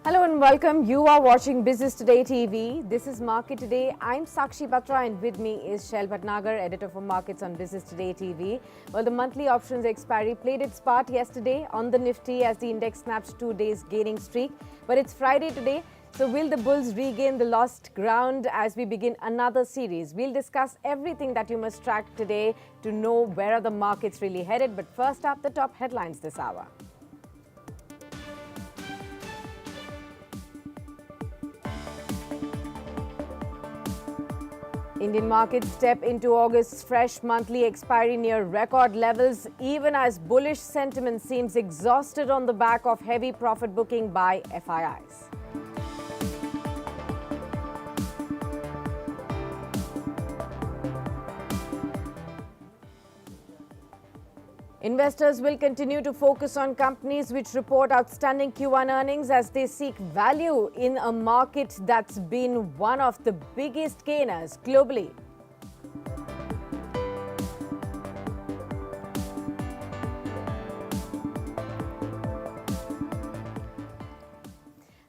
Hello and welcome. You are watching Business Today TV. This is Market Today. I'm Sakshi Batra and with me is Shail Bhatnagar, editor for Markets on Business Today TV. Well, the monthly options expiry played its part yesterday on the Nifty as the index snapped 2 days gaining streak. But it's Friday today. So will the bulls regain the lost ground as we begin another series? We'll discuss everything that you must track today to know where are the markets really headed. But first up, the top headlines this hour. Indian markets step into August's fresh monthly expiry near record levels, even as bullish sentiment seems exhausted on the back of heavy profit booking by FIIs. Investors will continue to focus on companies which report outstanding Q1 earnings as they seek value in a market that's been one of the biggest gainers globally.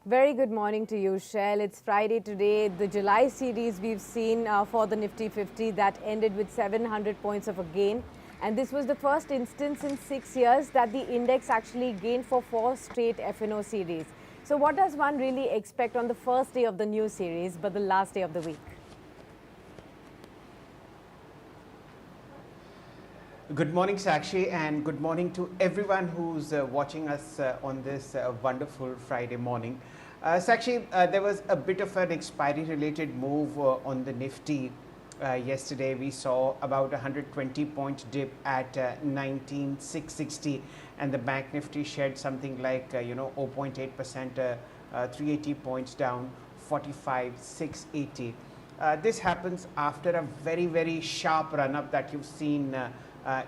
Very good morning to you, Shail. It's Friday today. The July series we've seen for the Nifty 50 that ended with 700 points of a gain. And this was the first instance in 6 years that the index actually gained for 4 straight F&O series. So what does one really expect on the first day of the new series, but the last day of the week? Good morning, Sakshi, and good morning to everyone who's watching us on this wonderful Friday morning. Sakshi, there was a bit of an expiry-related move on the Nifty. Yesterday we saw about 120 point dip at 19,660 and the Bank Nifty shed something like 0.8%, 380 points down, 45,680. This happens after a very sharp run up that you've seen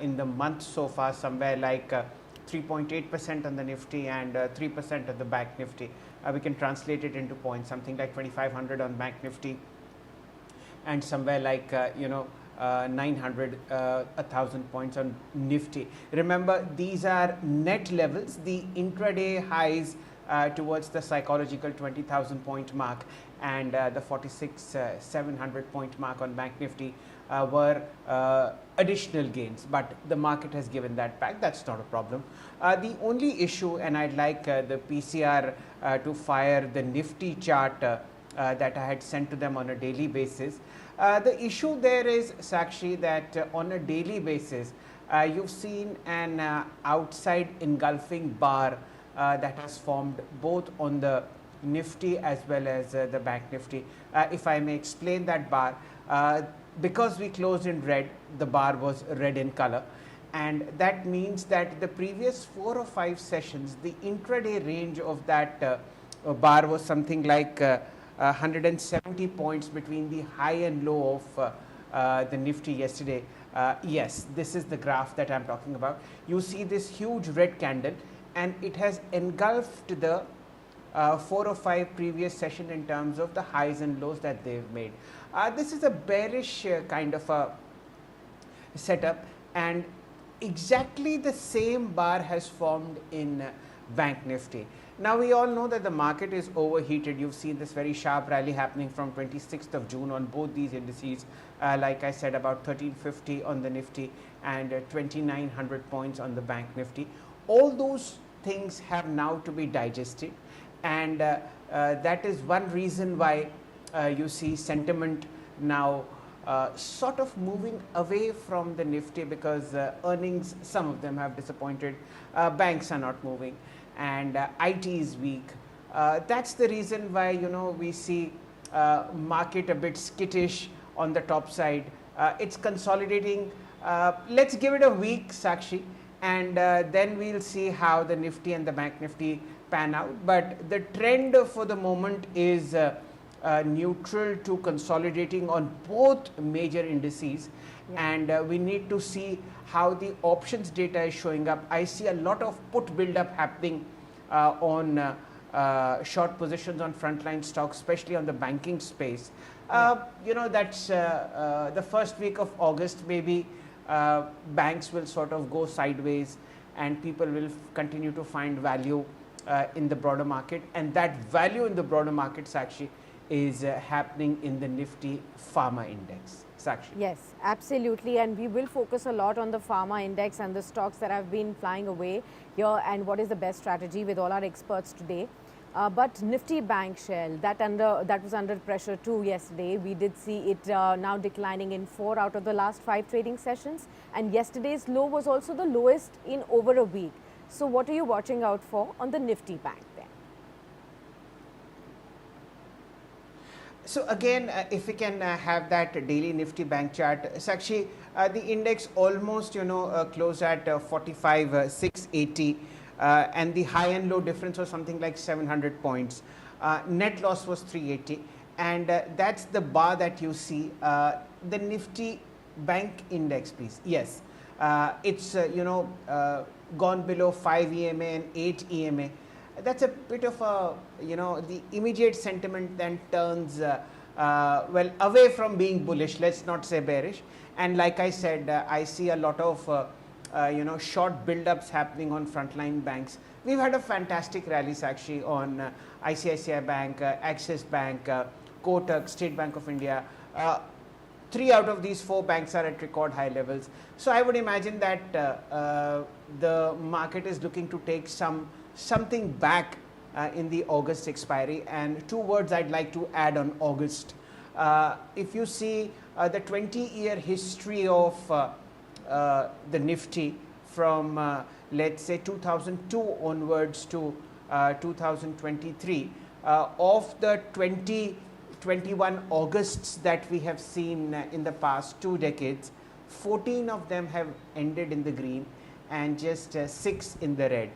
in the month so far, somewhere like 3.8% on the Nifty and 3% on the Bank Nifty. We can translate it into points, something like 2,500 on Bank Nifty and somewhere like 900, 1,000 points on Nifty. Remember, these are net levels. The intraday highs towards the psychological 20,000 point mark and the 46,700 point mark on Bank Nifty were additional gains, but the market has given that back. That's not a problem. The only issue, and I'd like the PCR to fire the Nifty chart that I had sent to them on a daily basis. The issue there is, Sakshi, that on a daily basis, you've seen an outside engulfing bar that has formed both on the Nifty as well as the Bank Nifty. If I may explain that bar, because we closed in red, the bar was red in color. And that means that the previous 4 or 5 sessions, the intraday range of that bar was something like 170 points between the high and low of the Nifty yesterday. Yes, this is the graph that I'm talking about. You see this huge red candle and it has engulfed the 4 or 5 previous session in terms of the highs and lows that they've made. This is a bearish kind of a setup, and exactly the same bar has formed in Bank Nifty. Now we all know that the market is overheated. You've seen this very sharp rally happening from 26th of June on both these indices. Like I said, about 1350 on the Nifty and 2900 points on the Bank Nifty. All those things have now to be digested, and that is one reason why you see sentiment now sort of moving away from the Nifty, because earnings, some of them have disappointed, banks are not moving, and IT is weak. That's the reason why we see market a bit skittish on the top side. It's consolidating. Let's give it a week, Sakshi, and then we'll see how the Nifty and the Bank Nifty pan out. But the trend for the moment is neutral to consolidating on both major indices, and we need to see how the options data is showing up. I see a lot of put build-up happening on short positions on frontline stocks, especially on the banking space. That's the first week of August, maybe banks will sort of go sideways and people will continue to find value in the broader market, and that value in the broader market, Sakshi, is happening in the Nifty Pharma Index. Sakshi. Yes, absolutely. And we will focus a lot on the pharma index and the stocks that have been flying away here and what is the best strategy with all our experts today. But Nifty Bank Shell, that was under pressure too yesterday. We did see it now declining in 4 out of the last 5 trading sessions. And yesterday's low was also the lowest in over a week. So what are you watching out for on the Nifty Bank then? So again, if we can have that daily Nifty bank chart, Sakshi, the index almost closed at 45,680, and the high and low difference was something like 700 points. Net loss was 380, and that's the bar that you see. The Nifty bank index, please. Yes, it's gone below 5 EMA and 8 EMA. That's a bit of a, the immediate sentiment then turns, well, away from being bullish, let's not say bearish. And like I said, I see a lot of, short build-ups happening on frontline banks. We've had a fantastic rally, Sakshi, on ICICI Bank, Axis Bank, Kotak, State Bank of India. 3 out of these 4 banks are at record high levels. So I would imagine that the market is looking to take something back in the August expiry, and 2 words I'd like to add on August. If you see the 20-year history of the Nifty from let's say 2002 onwards to 2023, of the 21 Augusts that we have seen in the past 2 decades, 14 of them have ended in the green and just 6 in the red.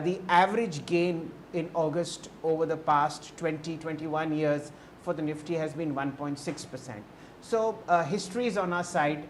The average gain in August over the past 21 years for the Nifty has been 1.6%. So history is on our side,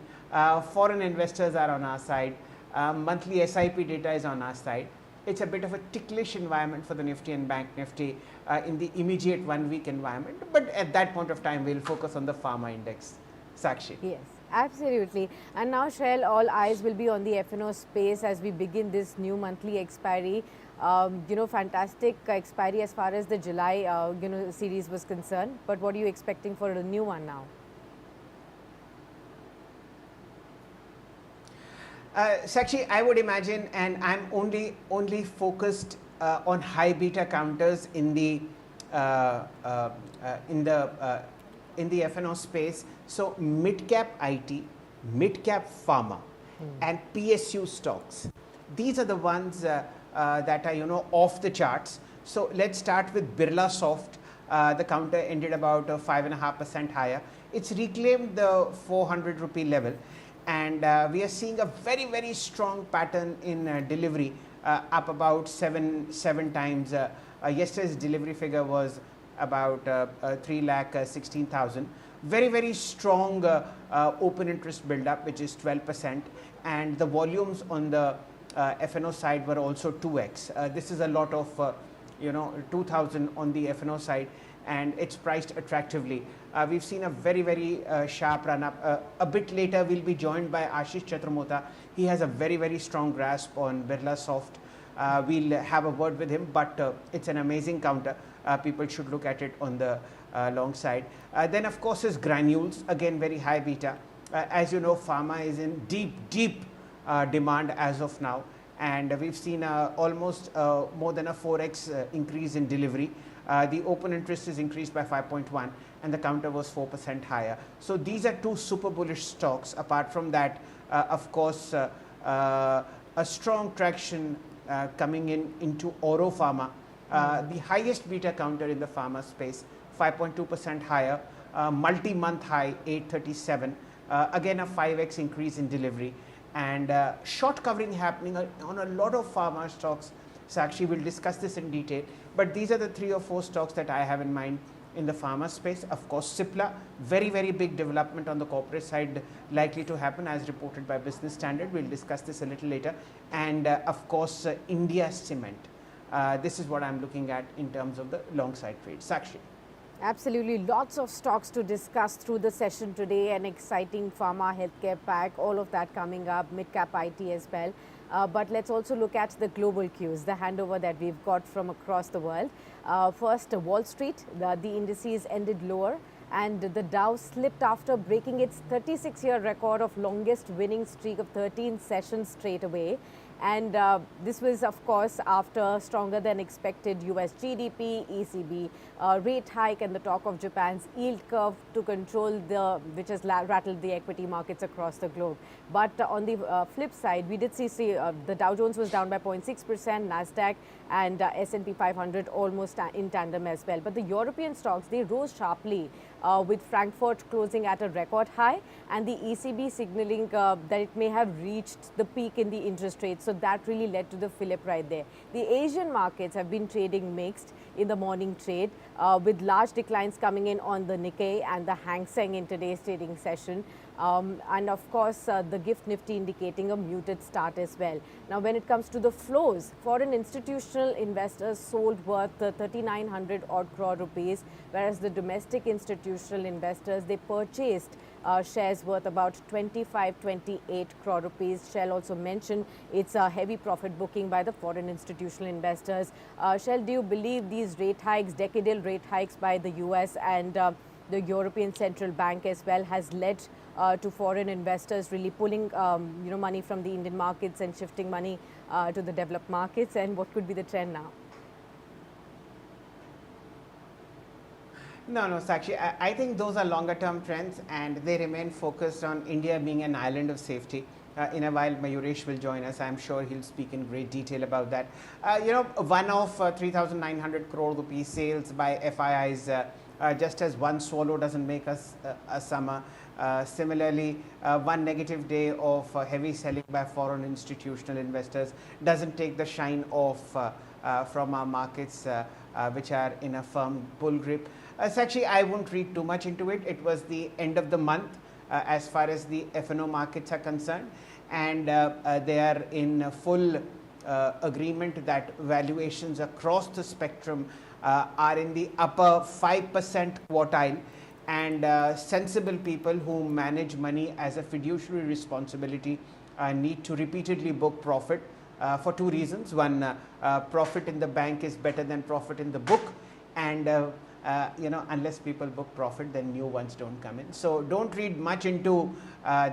foreign investors are on our side, monthly SIP data is on our side. It's a bit of a ticklish environment for the Nifty and Bank Nifty in the immediate 1-week environment, but at that point of time we'll focus on the pharma index. Sakshi. Yes, absolutely. And now, Shail, all eyes will be on the F&O space as we begin this new monthly expiry. Fantastic expiry as far as the July series was concerned. But what are you expecting for a new one now? Sakshi, I would imagine, and I'm only focused on high beta counters in the F&O space. So mid cap IT, mid cap pharma, and PSU stocks. These are the ones that are off the charts. So let's start with Birlasoft. The counter ended about 5.5% higher. It's reclaimed the 400 rupee level, and we are seeing a very strong pattern in delivery, up about seven times. Yesterday's delivery figure was about 3,16,000. Very strong open interest build up, which is 12%, and the volumes on the F&O side were also 2x. This is a lot of 2,000 on the F&O side, and it's priced attractively. We've seen a very sharp run up. A bit later we'll be joined by Ashish Chatramota. He has a very strong grasp on Birlasoft. We'll have a word with him, but it's an amazing counter. People should look at it on the long side. Then of course is Granules, again very high beta. As you know, pharma is in deep demand as of now, and we've seen almost more than a 4x increase in delivery. The open interest is increased by 5.1, and the counter was 4% higher. So these are 2 super bullish stocks. Apart from that, of course, a strong traction coming into Oro Pharma, the highest beta counter in the pharma space, 5.2% higher, multi-month high 837, again a 5x increase in delivery, and short covering happening on a lot of pharma stocks. Sakshi will discuss this in detail, but these are the 3 or 4 stocks that I have in mind in the pharma space. Of course, Cipla, very big development on the corporate side likely to happen as reported by Business Standard. We'll discuss this a little later. And of course, India Cement. This is what I'm looking at in terms of the long side trade. Sakshi. Absolutely, lots of stocks to discuss through the session today. An exciting pharma healthcare pack, all of that coming up, mid cap IT as well. But let's also look at the global cues, the handover that we've got from across the world. First, Wall Street, the indices ended lower, and the Dow slipped after breaking its 36-year record of longest winning streak of 13 sessions straight away. And this was, of course, after stronger than expected US GDP, ECB rate hike, and the talk of Japan's yield curve to control which has rattled the equity markets across the globe. But on the flip side, we did see the Dow Jones was down by 0.6%, Nasdaq and S&P 500 almost in tandem as well. But the European stocks, they rose sharply, with Frankfurt closing at a record high, and the ECB signaling that it may have reached the peak in the interest rates. So that really led to the fillip right there. The Asian markets have been trading mixed in the morning trade, with large declines coming in on the Nikkei and the Hang Seng in today's trading session. And of course, the GIFT Nifty indicating a muted start as well. Now, when it comes to the flows, foreign institutional investors sold worth 3,900 odd crore rupees, whereas the domestic institutional investors, they purchased shares worth about 28 crore rupees. Shell also mentioned it's a heavy profit booking by the foreign institutional investors. Shell, do you believe these rate hikes, decadal rate hikes by the US and the European Central Bank as well, has led to foreign investors really pulling money from the Indian markets and shifting money to the developed markets? And what could be the trend now? No, Sakshi, I think those are longer term trends and they remain focused on India being an island of safety. In a while, Mayuresh will join us. I'm sure he'll speak in great detail about that. One of 3,900 crore rupee sales by FIIs, just as one swallow doesn't make us a summer. Similarly, one negative day of heavy selling by foreign institutional investors doesn't take the shine off from our markets, which are in a firm bull grip. Sakshi, I won't read too much into it. It was the end of the month as far as the F&O markets are concerned, and they are in full agreement that valuations across the spectrum are in the upper 5% quartile, and sensible people who manage money as a fiduciary responsibility need to repeatedly book profit for two reasons. One, profit in the bank is better than profit in the book, and unless people book profit, then new ones don't come in. So don't read much into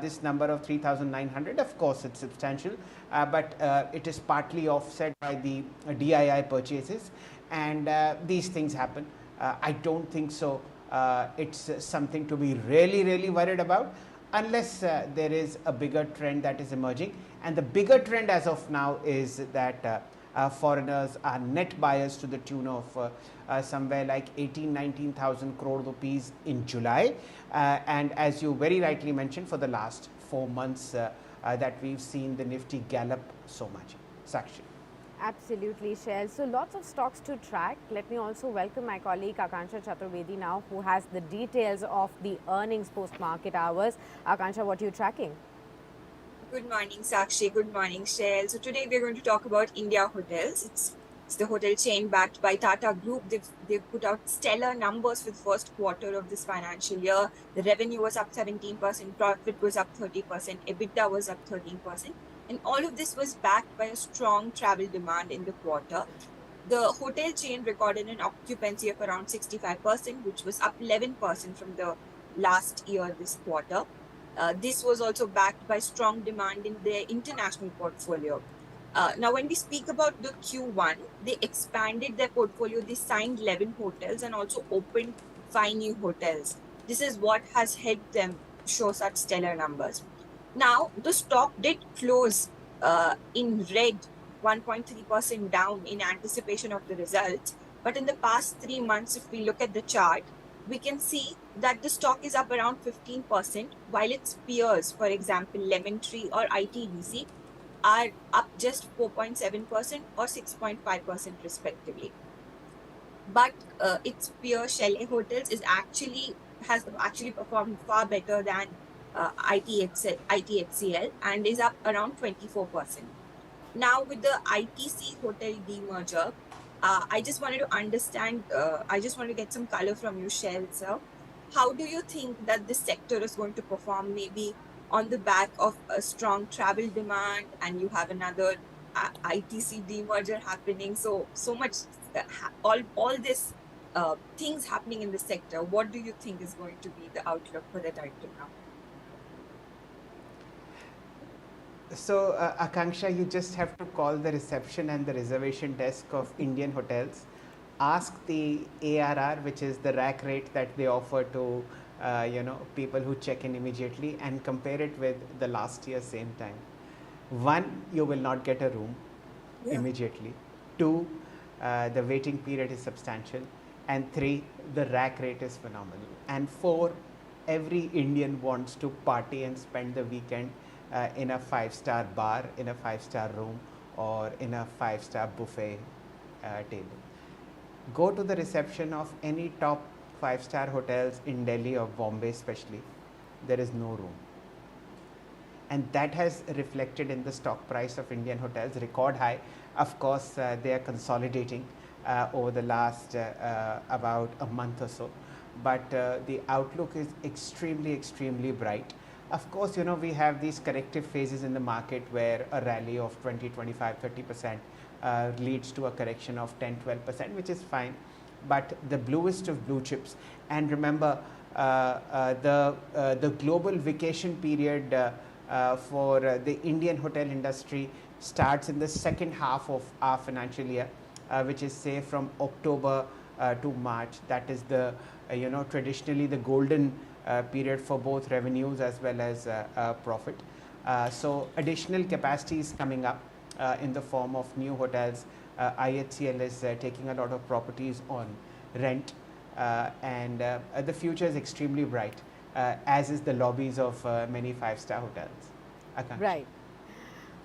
this number of 3,900. Of course, it's substantial, but it is partly offset by the DII purchases, and these things happen. I don't think so. It's something to be really worried about, unless there is a bigger trend that is emerging. And the bigger trend as of now is that foreigners are net buyers to the tune of somewhere like 19,000 crore rupees in July, and as you very rightly mentioned, for the last 4 months that we've seen the Nifty gallop so much. Sakshi. Absolutely, Shail. So lots of stocks to track. Let me also welcome my colleague Akansha Chaturvedi now, who has the details of the earnings post-market hours. Akansha, what are you tracking? Good morning, Sakshi. Good morning, Shail. So today we're going to talk about India Hotels. It's the hotel chain backed by Tata Group. They've put out stellar numbers for the first quarter of this financial year. The revenue was up 17%, profit was up 30%, EBITDA was up 13%. And all of this was backed by a strong travel demand in the quarter. The hotel chain recorded an occupancy of around 65%, which was up 11% from the last year this quarter. This was also backed by strong demand in their international portfolio. Now, when we speak about the Q1, they expanded their portfolio. They signed 11 hotels and also opened 5 new hotels. This is what has helped them show such stellar numbers. Now, the stock did close in red, 1.3% down in anticipation of the results. But in the past 3 months, if we look at the chart, we can see that the stock is up around 15%, while its peers, for example, Lemon Tree or ITDC, are up just 4.7% or 6.5% respectively. But its peer Chalet Hotels has actually performed far better than ITHCL and is up around 24%. Now, with the ITC hotel demerger, I just wanted to understand, I just want to get some color from you, Shail, sir. How do you think that this sector is going to perform maybe on the back of a strong travel demand, and you have another ITC demerger happening. So much, all this things happening in the sector. What do you think is going to be the outlook for that item now? So, Akanksha, you just have to call the reception and the reservation desk of Indian hotels. Ask the ARR, which is the rack rate that they offer to people who check in immediately, and compare it with the last year same time. One, you will not get a room immediately. Two, the waiting period is substantial. And three, the rack rate is phenomenal. And four, every Indian wants to party and spend the weekend in a five-star bar, in a five-star room, or in a five-star buffet table. Go to the reception of any top five-star hotels in Delhi or Bombay especially, there is no room. And that has reflected in the stock price of Indian hotels, record high. Of course, they are consolidating over the last about a month or so, but the outlook is extremely, extremely bright. Of course, we have these corrective phases in the market where a rally of 20, 25, 30% leads to a correction of 10, 12%, which is fine. But the bluest of blue chips, and remember, the global vacation period for the Indian hotel industry starts in the second half of our financial year, which is say from October to March. That is the traditionally the golden period for both revenues as well as profit. So additional capacity is coming up in the form of new hotels. IHCL is taking a lot of properties on rent, and the future is extremely bright, as is the lobbies of many five-star hotels. Akanksha. Right.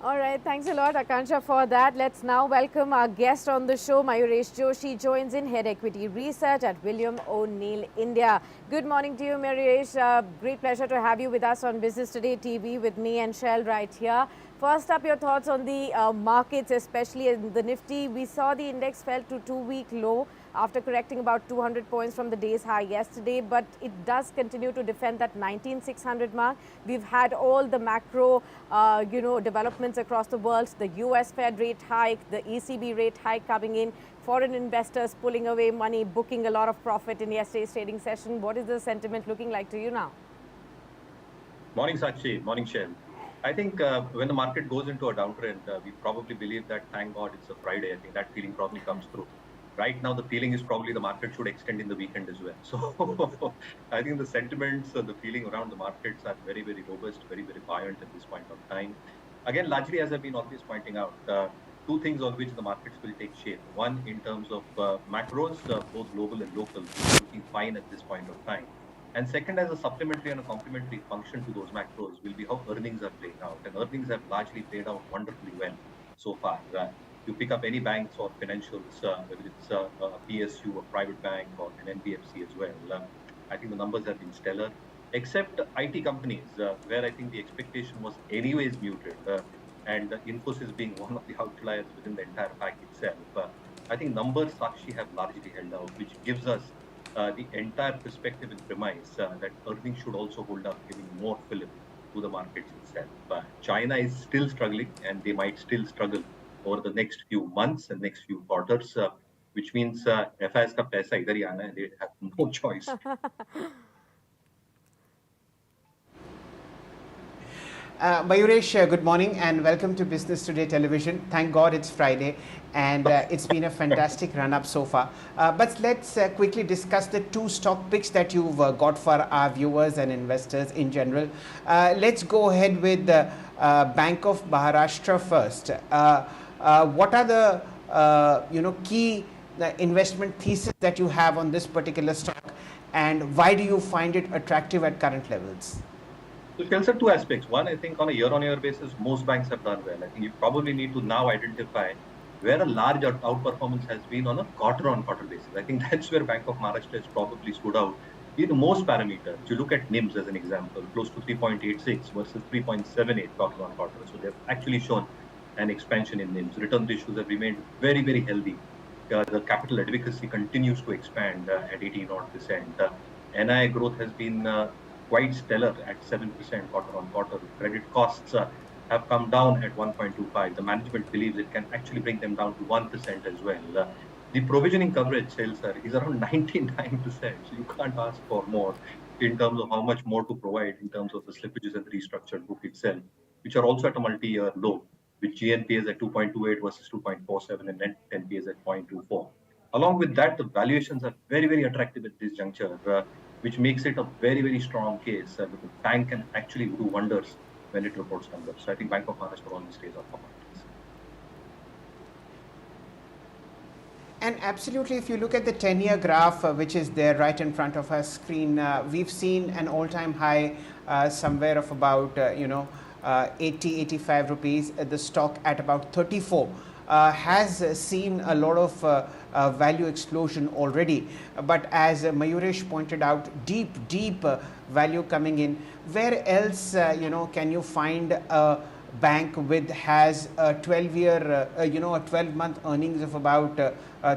All right, thanks a lot, Akansha, for that. Let's now welcome our guest on the show, Mayuresh Joshi, joins in Head Equity Research at William O'Neill, India. Good morning to you, Mayuresh. Great pleasure to have you with us on Business Today TV with me and Shail right here. First up, your thoughts on the markets, especially in the Nifty. We saw the index fell to two-week low after correcting about 200 points from the day's high yesterday, but it does continue to defend that 19,600 mark. We've had all the macro, developments across the world, the US Fed rate hike, the ECB rate hike coming in, foreign investors pulling away money, booking a lot of profit in yesterday's trading session. What is the sentiment looking like to you now? Morning, Sakshi. Morning, Shail. I think when the market goes into a downtrend, we probably believe that, thank God, it's a Friday. I think that feeling probably comes through. Right now, the feeling is probably the market should extend in the weekend as well. So I think the sentiments, the feeling around the markets are very, very robust, very, very buoyant at this point of time. Again, largely, as I've been always pointing out, two things on which the markets will take shape. One, in terms of macros, both global and local, which are looking fine at this point of time. And second, as a supplementary and a complementary function to those macros, will be how earnings are playing out. And earnings have largely played out wonderfully well so far. You pick up any banks or financials, whether it's a PSU, a private bank, or an NBFC as well. I think the numbers have been stellar, except IT companies, where I think the expectation was anyways muted, and Infosys being one of the outliers within the entire pack itself. I think numbers actually have largely held out, which gives us the entire perspective and premise that earnings should also hold up, giving more fillip to the markets itself. China is still struggling, and they might still struggle over the next few months and next few quarters, which means FIS ka paisa idhar hi aana hai, they have no choice. Mayuresh, good morning and welcome to Business Today Television. Thank God it's Friday, and it's been a fantastic run up so far. But let's quickly discuss the two stock picks that you've got for our viewers and investors in general. Let's go ahead with Bank of Maharashtra first. What are the key investment thesis that you have on this particular stock, and why do you find it attractive at current levels? So, Sir, two aspects. One, I think on a year-on-year basis, most banks have done well. I think you probably need to now identify where a large outperformance has been on a quarter-on-quarter basis. I think that's where Bank of Maharashtra has probably stood out in most parameters. You look at NIMS as an example, close to 3.86 versus 3.78 quarter-on-quarter. So they've actually shown an expansion in NIMS. Return ratios have remained very, very healthy. The capital adequacy continues to expand at 18%. NI growth has been quite stellar at 7% quarter on quarter. Credit costs have come down at 1.25. The management believes it can actually bring them down to 1% as well. The provisioning coverage, sales sir, is around 99%. So you can't ask for more in terms of how much more to provide in terms of the slippages and the restructured book itself, which are also at a multi-year low, with GNPAs at 2.28 versus 2.47 and net NPAs at 0.24. Along with that, the valuations are very, very attractive at this juncture, which makes it a very, very strong case that the bank can actually do wonders when it reports numbers. So I think Bank of Maharashtra always stays on commodities. And absolutely, if you look at the 10-year graph, which is there right in front of our screen, we've seen an all-time high somewhere of about, 80, 85 rupees. The stock at about 34 has seen a lot of value explosion already. But as Mayuresh pointed out, deep value coming in. Where else, can you find a bank with has a 12-year, a 12-month earnings of about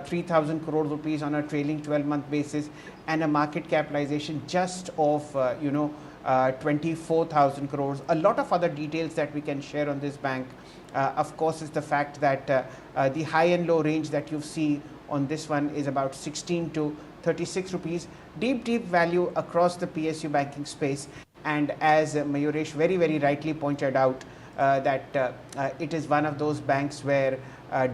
3,000 crore rupees on a trailing 12-month basis, and a market capitalization just of 24,000 crores. A lot of other details that we can share on this bank, of course, is the fact that the high and low range that you see on this one is about 16 to 36 rupees. Deep value across the PSU banking space. And as Mayuresh very, very rightly pointed out, that it is one of those banks where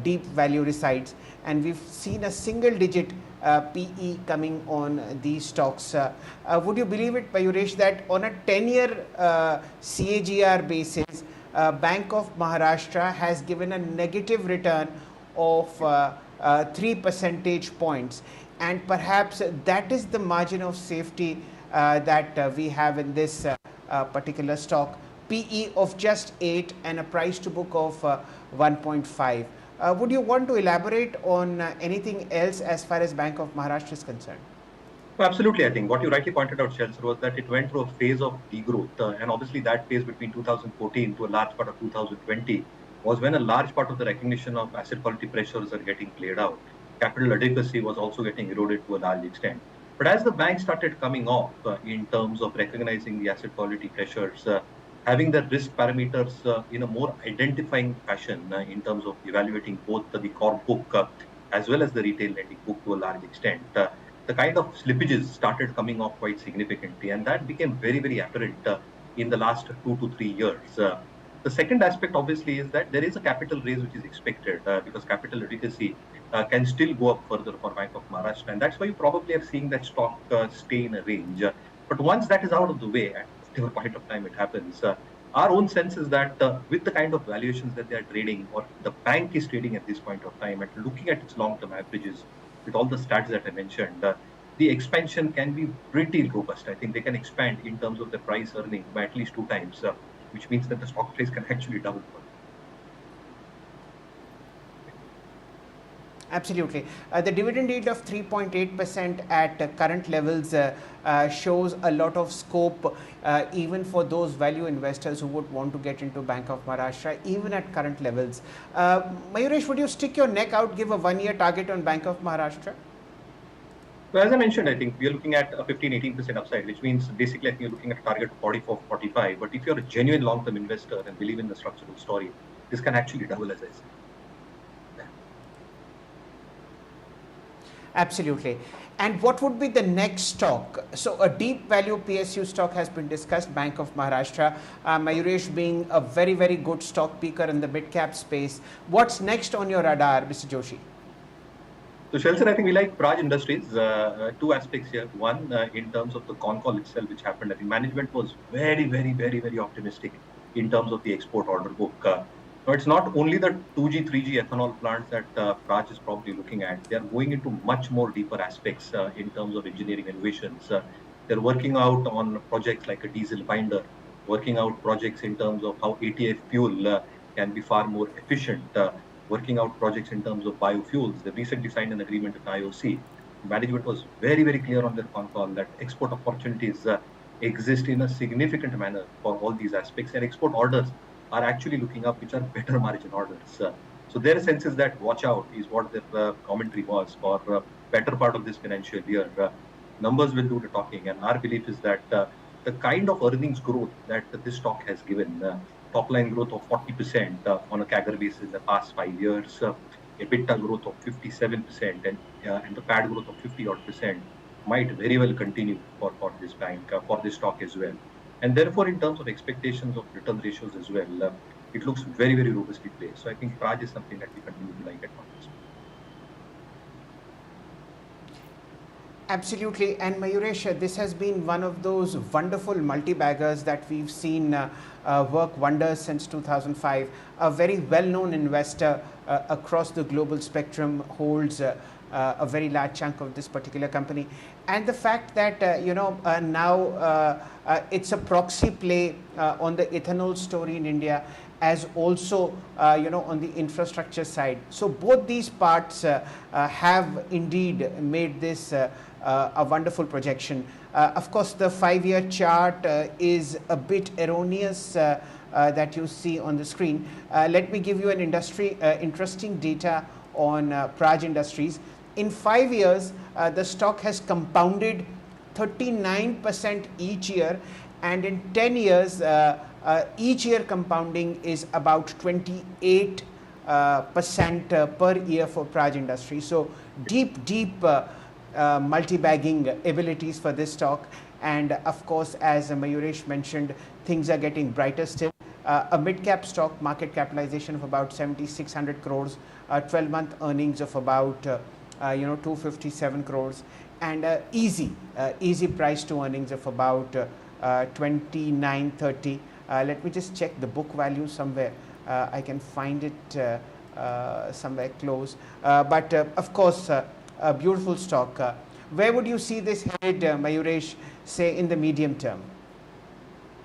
deep value resides, and we've seen a single digit PE coming on these stocks. Would you believe it, Mayuresh, that on a 10-year CAGR basis, Bank of Maharashtra has given a negative return of 3 percentage points, and perhaps that is the margin of safety that we have in this particular stock. PE of just 8 and a price to book of 1.5. Would you want to elaborate on anything else as far as Bank of Maharashtra is concerned? Well, absolutely. I think what you rightly pointed out, Shail, was that it went through a phase of degrowth. And obviously that phase between 2014 to a large part of 2020 was when a large part of the recognition of asset quality pressures are getting played out. Capital adequacy was also getting eroded to a large extent. But as the bank started coming off in terms of recognizing the asset quality pressures, having the risk parameters in a more identifying fashion in terms of evaluating both the core book as well as the retail lending book to a large extent, the kind of slippages started coming off quite significantly, and that became very, very apparent in the last 2 to 3 years. The second aspect, obviously, is that there is a capital raise which is expected because capital adequacy can still go up further for Bank of Maharashtra, and that's why you probably are seeing that stock stay in a range. But once that is out of the way, at whatever point of time it happens, our own sense is that with the kind of valuations that they are trading, or the bank is trading at this point of time, and looking at its long-term averages, with all the stats that I mentioned, the expansion can be pretty robust. I think they can expand in terms of the price earning by at least 2 times, which means that the stock price can actually double. Absolutely. The dividend yield of 3.8% at current levels shows a lot of scope even for those value investors who would want to get into Bank of Maharashtra, even at current levels. Mayuresh, would you stick your neck out, give a 1-year target on Bank of Maharashtra? So as I mentioned, I think we are looking at a 15-18% upside, which means basically I think you're looking at a target of 44-45. But if you're a genuine long-term investor and believe in the structural story, this can actually double, as I said. Absolutely. And what would be the next stock? So a deep value PSU stock has been discussed, Bank of Maharashtra. Mayuresh being a very, very good stock picker in the mid-cap space. What's next on your radar, Mr. Joshi? So, Shail, I think we like Praj Industries. 2 aspects here. One, in terms of the con call itself, which happened, I think management was very, very, very, very optimistic in terms of the export order book. Now, it's not only the 2G, 3G ethanol plants that Praj is probably looking at. They are going into much more deeper aspects in terms of engineering innovations. They're working out on projects like a diesel binder, working out projects in terms of how ATF fuel can be far more efficient, working out projects in terms of biofuels. They recently signed an agreement with IOC. Management was very, very clear on their con call that export opportunities exist in a significant manner for all these aspects, and export orders are actually looking up, which are better margin orders. So their sense is that watch out is what their commentary was for better part of this financial year. Numbers will do the talking, and our belief is that the kind of earnings growth that this stock has given, top line growth of 40% on a CAGR basis in the past 5 years, EBITDA growth of 57%, and the PAT growth of 50 odd percent might very well continue for this bank, for this stock as well. And therefore, in terms of expectations of return ratios as well, it looks very, very robustly placed. So I think Praj is something that we continue to like at Markets. Absolutely. And Mayuresh, this has been one of those wonderful multi-baggers that we've seen work wonders since 2005. A very well-known investor across the global spectrum holds a very large chunk of this particular company. And the fact that, now it's a proxy play on the ethanol story in India, as also on the infrastructure side. So both these parts have indeed made this a wonderful projection. Of course, the 5-year chart is a bit erroneous that you see on the screen. Let me give you an interesting data on Praj Industries. In 5 years, the stock has compounded 39% each year, and in 10 years, each year compounding is about 28% per year for Praj Industries. So deep multi-bagging abilities for this stock. And of course, as Mayuresh mentioned, things are getting brighter still. A mid-cap stock, market capitalization of about 7,600 crores, 12-month earnings of about 257 crores, and easy price to earnings of about 29.30. Let me just check the book value somewhere. I can find it somewhere close. But of course, a beautiful stock. Where would you see this headed, Mayuresh, say in the medium term?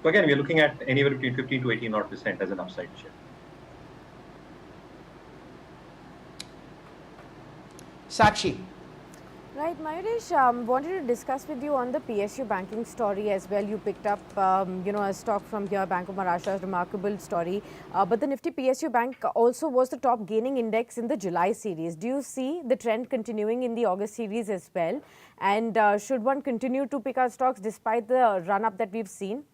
So again, we're looking at anywhere between 15 to 18 odd percent as an upside share. Sakshi. Right, Mayuresh, wanted to discuss with you on the PSU banking story as well. You picked up, a stock from here, Bank of Maharashtra, remarkable story. But the Nifty PSU Bank also was the top gaining index in the July series. Do you see the trend continuing in the August series as well? And should one continue to pick our stocks despite the run-up that we've seen?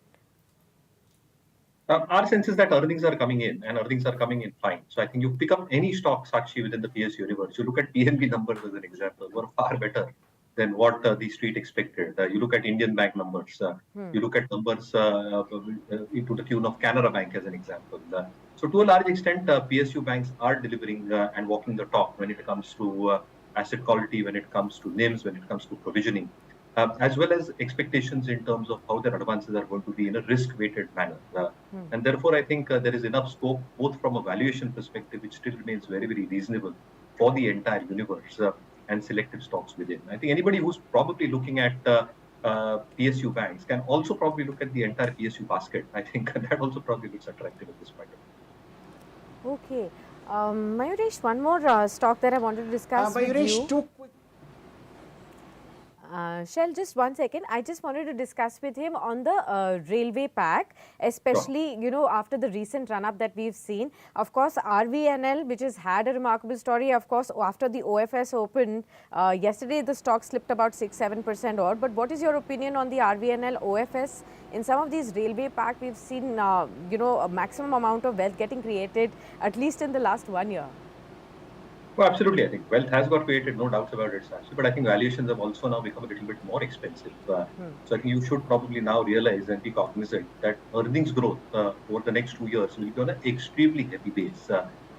Our sense is that earnings are coming in, and earnings are coming in fine. So I think you pick up any stock, Sakshi, within the PSU universe. You look at PNB numbers as an example, were far better than what the street expected. You look at Indian bank numbers. You look at numbers to the tune of Canara Bank as an example. So to a large extent, PSU banks are delivering and walking the talk when it comes to asset quality, when it comes to NIMs, when it comes to provisioning. As well as expectations in terms of how their advances are going to be in a risk-weighted manner. And therefore, I think there is enough scope, both from a valuation perspective, which still remains very, very reasonable for the entire universe, and selective stocks within. I think anybody who's probably looking at PSU banks can also probably look at the entire PSU basket. I think that also probably looks attractive at this point. Okay. Mayuresh, one more stock that I wanted to discuss with you. Mayuresh, two quick. Shail, just 1 second. I just wanted to discuss with him on the railway pack, especially, after the recent run-up that we've seen. Of course, RVNL, which has had a remarkable story, of course, after the OFS opened, yesterday the stock slipped about 6-7% odd. But what is your opinion on the RVNL OFS? In some of these railway pack, we've seen, a maximum amount of wealth getting created, at least in the last 1 year. Well, absolutely. I think wealth has got created, no doubts about it, Sakshi. But I think valuations have also now become a little bit more expensive. So I think you should probably now realize and be cognizant that earnings growth over the next 2 years will be on an extremely heavy base.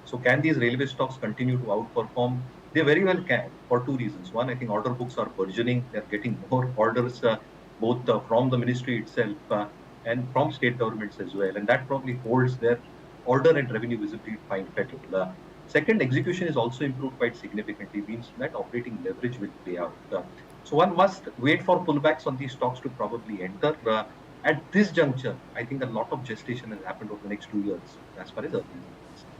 So can these railway stocks continue to outperform? They very well can, for two reasons. One, I think order books are burgeoning. They're getting more orders, both from the ministry itself and from state governments as well. And that probably holds their order and revenue visibility fine fettled. Second, execution is also improved quite significantly, means that operating leverage will play out. So one must wait for pullbacks on these stocks to probably enter. At this juncture, I think a lot of gestation has happened over the next 2 years as far as earnings are concerned.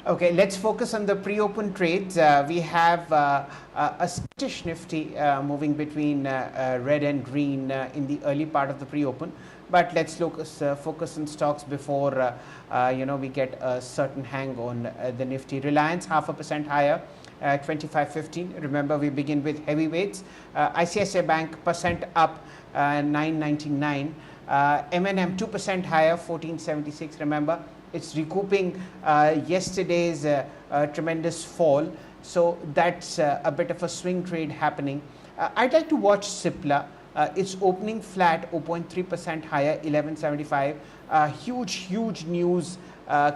Okay, let's focus on the pre-open trades. We have a Scottish Nifty moving between red and green in the early part of the pre-open. but let's focus on stocks before we get a certain hang on the Nifty. Reliance 0.5% higher, 25.15. Remember, we begin with heavyweights. ICICI Bank percent up, 9.99. M&M 2% higher, 14.76. Remember, it's recouping yesterday's tremendous fall, so that's a bit of a swing trade happening. I'd like to watch Cipla. It's opening flat, 0.3% higher, 11.75. Huge news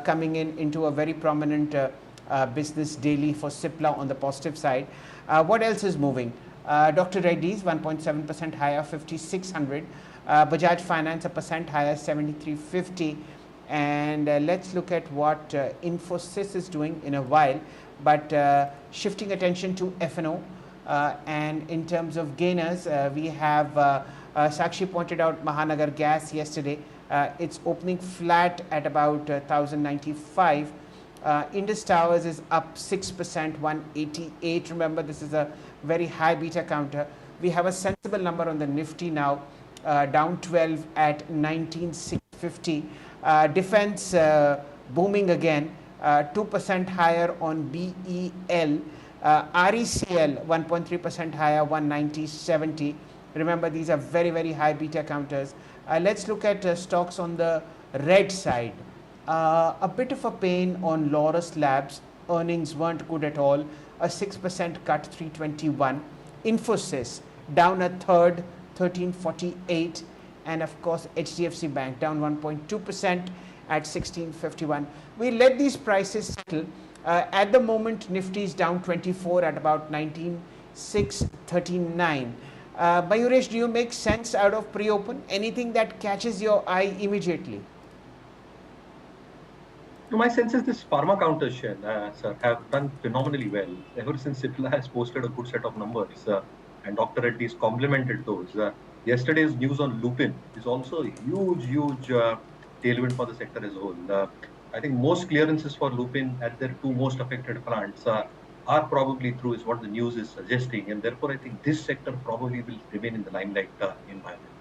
coming into a very prominent business daily for Cipla on the positive side. What else is moving? Dr. Reddy's 1.7% higher, 5,600. Bajaj Finance a percent higher, 73.50. And let's look at what Infosys is doing in a while, but shifting attention to F&O. And in terms of gainers, we have Sakshi pointed out Mahanagar Gas yesterday. It's opening flat at about 1,095. Indus Towers is up 6%, 188. Remember, this is a very high beta counter. We have a sensible number on the Nifty now, down 12 at 19,650. Defense booming again, 2% higher on BEL. RECL 1.3% higher, 190.70. Remember, these are very high beta counters. Let's look at stocks on the red side. A bit of a pain on Laurus Labs. Earnings weren't good at all. A 6% cut, 321. Infosys down a third, 1348. And of course, HDFC Bank down 1.2% at 1651. We let these prices settle. At the moment, Nifty is down 24 at about 19,639. Mayuresh, do you make sense out of pre-open? Anything that catches your eye immediately? My sense is this pharma counters, Shail, sir, have done phenomenally well. Ever since Cipla has posted a good set of numbers, and Dr. Reddy's complemented those. Yesterday's news on Lupin is also a huge tailwind for the sector as a whole. I think most clearances for Lupin at their two most affected plants are probably through, is what the news is suggesting, and therefore I think this sector probably will remain in the limelight in my opinion.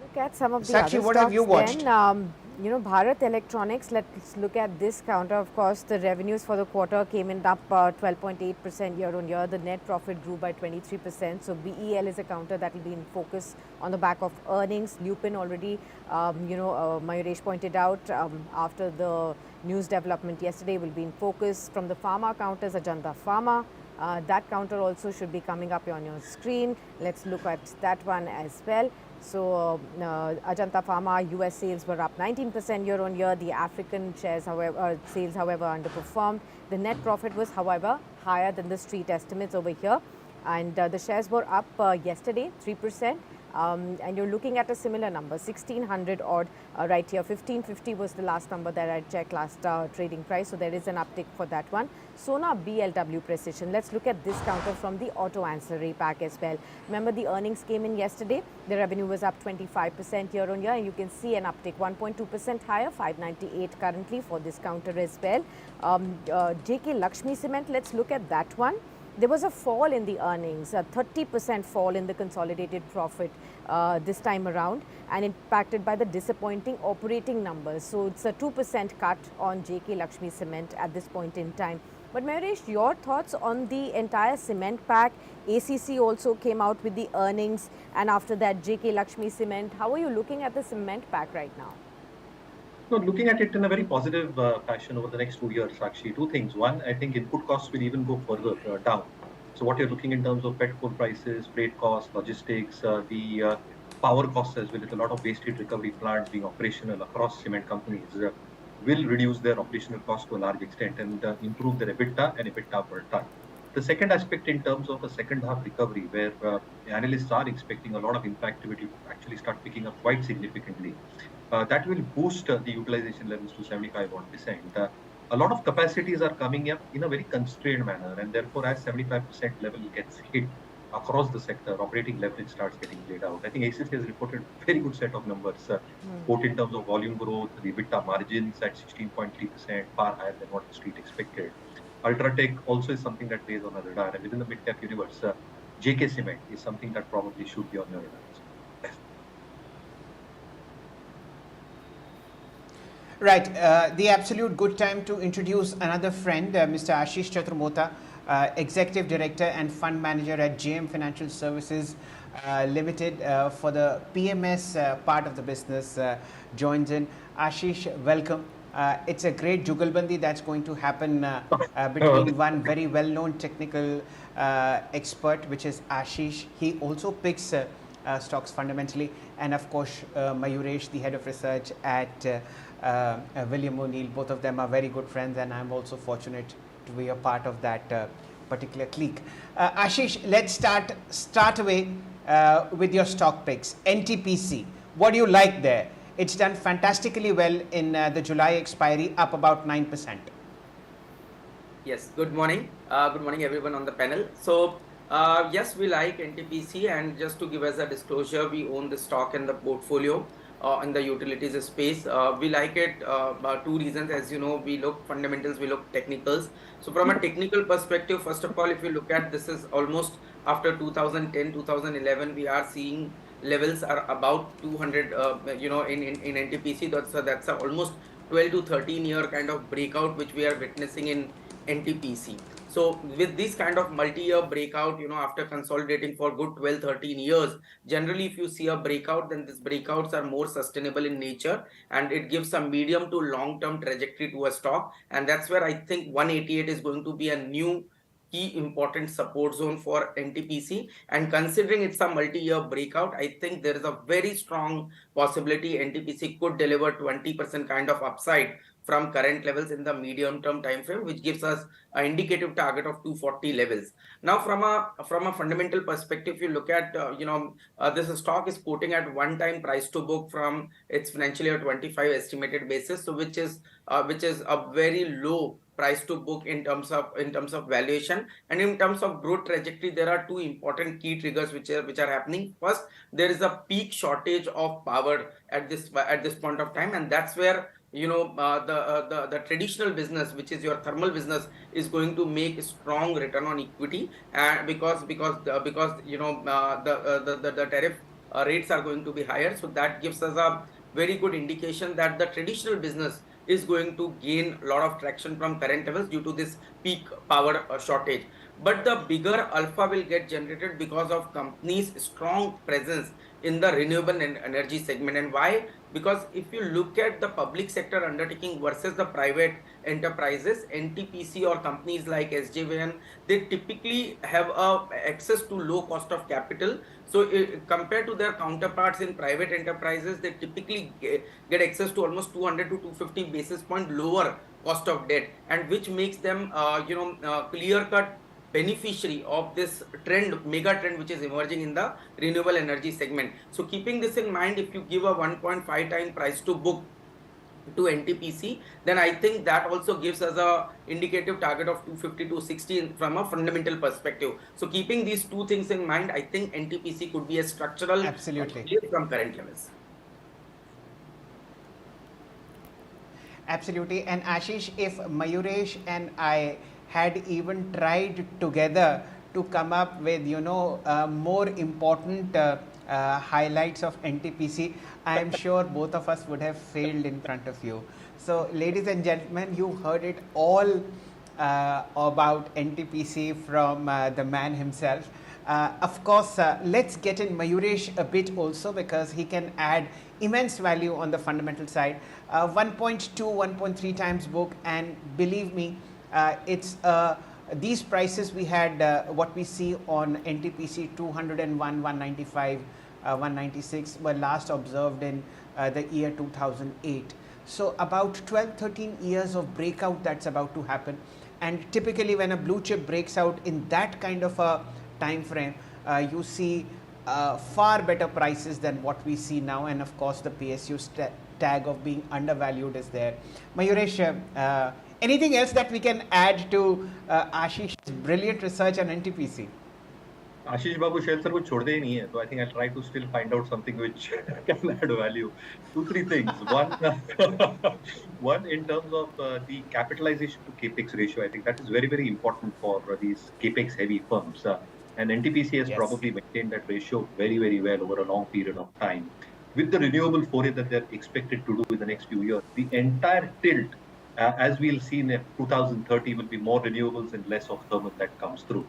Look at some of the Sakshi, other what stocks have you watched? then. Bharat Electronics, let's look at this counter. Of course, the revenues for the quarter came in up 12.8% year on year. The net profit grew by 23%. So BEL is a counter that will be in focus on the back of earnings. Lupin already, Mayuresh pointed out after the news development yesterday will be in focus. From the pharma counters, Ajanta Pharma. That counter also should be coming up on your screen. Let's look at that one as well. So Ajanta Pharma US sales were up 19% year on year. The African shares, however, sales, however, underperformed. The net profit was, however, higher than the street estimates over here. And the shares were up yesterday, 3%. And you're looking at a similar number, 1600 odd right here. 1550 was the last number that I checked, last trading price. So there is an uptick for that one. Sona BLW Precision. Let's look at this counter from the auto ancillary pack as well. Remember, the earnings came in yesterday. The revenue was up 25% year on year, and you can see an uptick, 1.2% higher, 598 currently for this counter as well. JK Lakshmi Cement. Let's look at that one. There was a fall in the earnings, a 30% fall in the consolidated profit this time around, and impacted by the disappointing operating numbers. So it's a 2% cut on JK Lakshmi Cement at this point in time. But Mayuresh, your thoughts on the entire cement pack? ACC also came out with the earnings, and after that JK Lakshmi Cement. How are you looking at the cement pack right now? So looking at it in a very positive fashion over the next 2 years, actually, two things. One, I think input costs will even go further down. So what you're looking in terms of pet coal prices, freight costs, logistics, the power costs as well, with a lot of waste heat recovery plants being operational across cement companies, will reduce their operational costs to a large extent and improve their EBITDA and EBITDA per ton. The second aspect in terms of a second half recovery, where analysts are expecting a lot of activity to actually start picking up quite significantly. That will boost the utilization levels to 75%. A lot of capacities are coming up in a very constrained manner, and therefore, as 75% level gets hit across the sector, operating leverage starts getting played out. I think ACC has reported a very good set of numbers, both in terms of volume growth, the EBITDA margins at 16.3%, far higher than what the street expected. Ultratech also is something that plays on a radar, and within the mid-cap universe, JK Cement is something that probably should be on your radar. Right. The absolute good time to introduce another friend, Mr. Ashish Chaturmota, Executive Director and Fund Manager at JM Financial Services Limited for the PMS part of the business, joins in. Ashish, welcome. It's a great jugalbandi that's going to happen between one very well-known technical expert, which is Ashish. He also picks stocks fundamentally, and of course Mayuresh, the head of research at William O'Neill. Both of them are very good friends, and I'm also fortunate to be a part of that particular clique. Ashish, let's start away with your stock picks. NTPC, what do you like there? It's done fantastically well in the July expiry, up about 9%. Yes, good morning. Good morning, everyone on the panel. So, yes, we like NTPC, and just to give us a disclosure, we own the stock in the portfolio in the utilities space. We like it for two reasons. As you know, we look fundamentals, we look technicals. So, from a technical perspective, first of all, if you look at this is almost after 2010, 2011, we are seeing levels are about 200, in NTPC. That's a almost 12 to 13 year kind of breakout, which we are witnessing in NTPC. So with this kind of multi-year breakout, after consolidating for good 12, 13 years, generally if you see a breakout, then these breakouts are more sustainable in nature, and it gives a medium to long-term trajectory to a stock. And that's where I think 188 is going to be a new key important support zone for NTPC. And considering it's a multi-year breakout, I think there is a very strong possibility NTPC could deliver 20% kind of upside from current levels in the medium term time frame, which gives us an indicative target of 240 levels. Now, from a fundamental perspective, if you look at this stock is quoting at one time price to book from its financial year 25 estimated basis, so which is a very low price to book in terms of valuation. And in terms of growth trajectory, there are two important key triggers which are happening. First, there is a peak shortage of power at this point of time, and that's where the traditional business, which is your thermal business, is going to make a strong return on equity, and because the tariff rates are going to be higher. So that gives us a very good indication that the traditional business is going to gain a lot of traction from current levels due to this peak power shortage. But the bigger alpha will get generated because of companies' strong presence in the renewable energy segment. And why? Because if you look at the public sector undertaking versus the private enterprises, NTPC or companies like SJVN, they typically have access to low cost of capital. So compared to their counterparts in private enterprises, they typically get access to almost 200 to 250 basis point lower cost of debt, and which makes them clear cut beneficiary of this mega trend which is emerging in the renewable energy segment. So keeping this in mind, if you give a 1.5 time price to book to NTPC, then I think that also gives us a indicative target of 250 to 60 from a fundamental perspective. So keeping these two things in mind, I think NTPC could be a structural Absolutely from current levels. Absolutely. And Ashish, if Mayuresh and I had even tried together to come up with more important highlights of NTPC, I am sure both of us would have failed in front of you. So ladies and gentlemen, you heard it all about NTPC from the man himself. Of course, let's get in Mayuresh a bit also, because he can add immense value on the fundamental side. 1.2, 1.3 times book, and believe me, it's these prices we had, what we see on NTPC 201, 195, 196 were last observed in the year 2008. So about 12, 13 years of breakout that's about to happen. And typically when a blue chip breaks out in that kind of a time frame, you see far better prices than what we see now. And of course the PSU tag of being undervalued is there. Mayuresh, anything else that we can add to Ashish's brilliant research on NTPC? Ashish Babu Shail sir कुछ छोड़ते ही नहीं है, so I think I'll try to still find out something which can add value. 2-3 things. One in terms of the capitalization to capex ratio, I think that is very very important for these capex heavy firms. And NTPC has Yes. probably maintained that ratio very, very well over a long period of time. With the renewable foray that they're expected to do in the next few years, the entire tilt, as we'll see in 2030, will be more renewables and less of thermal that comes through.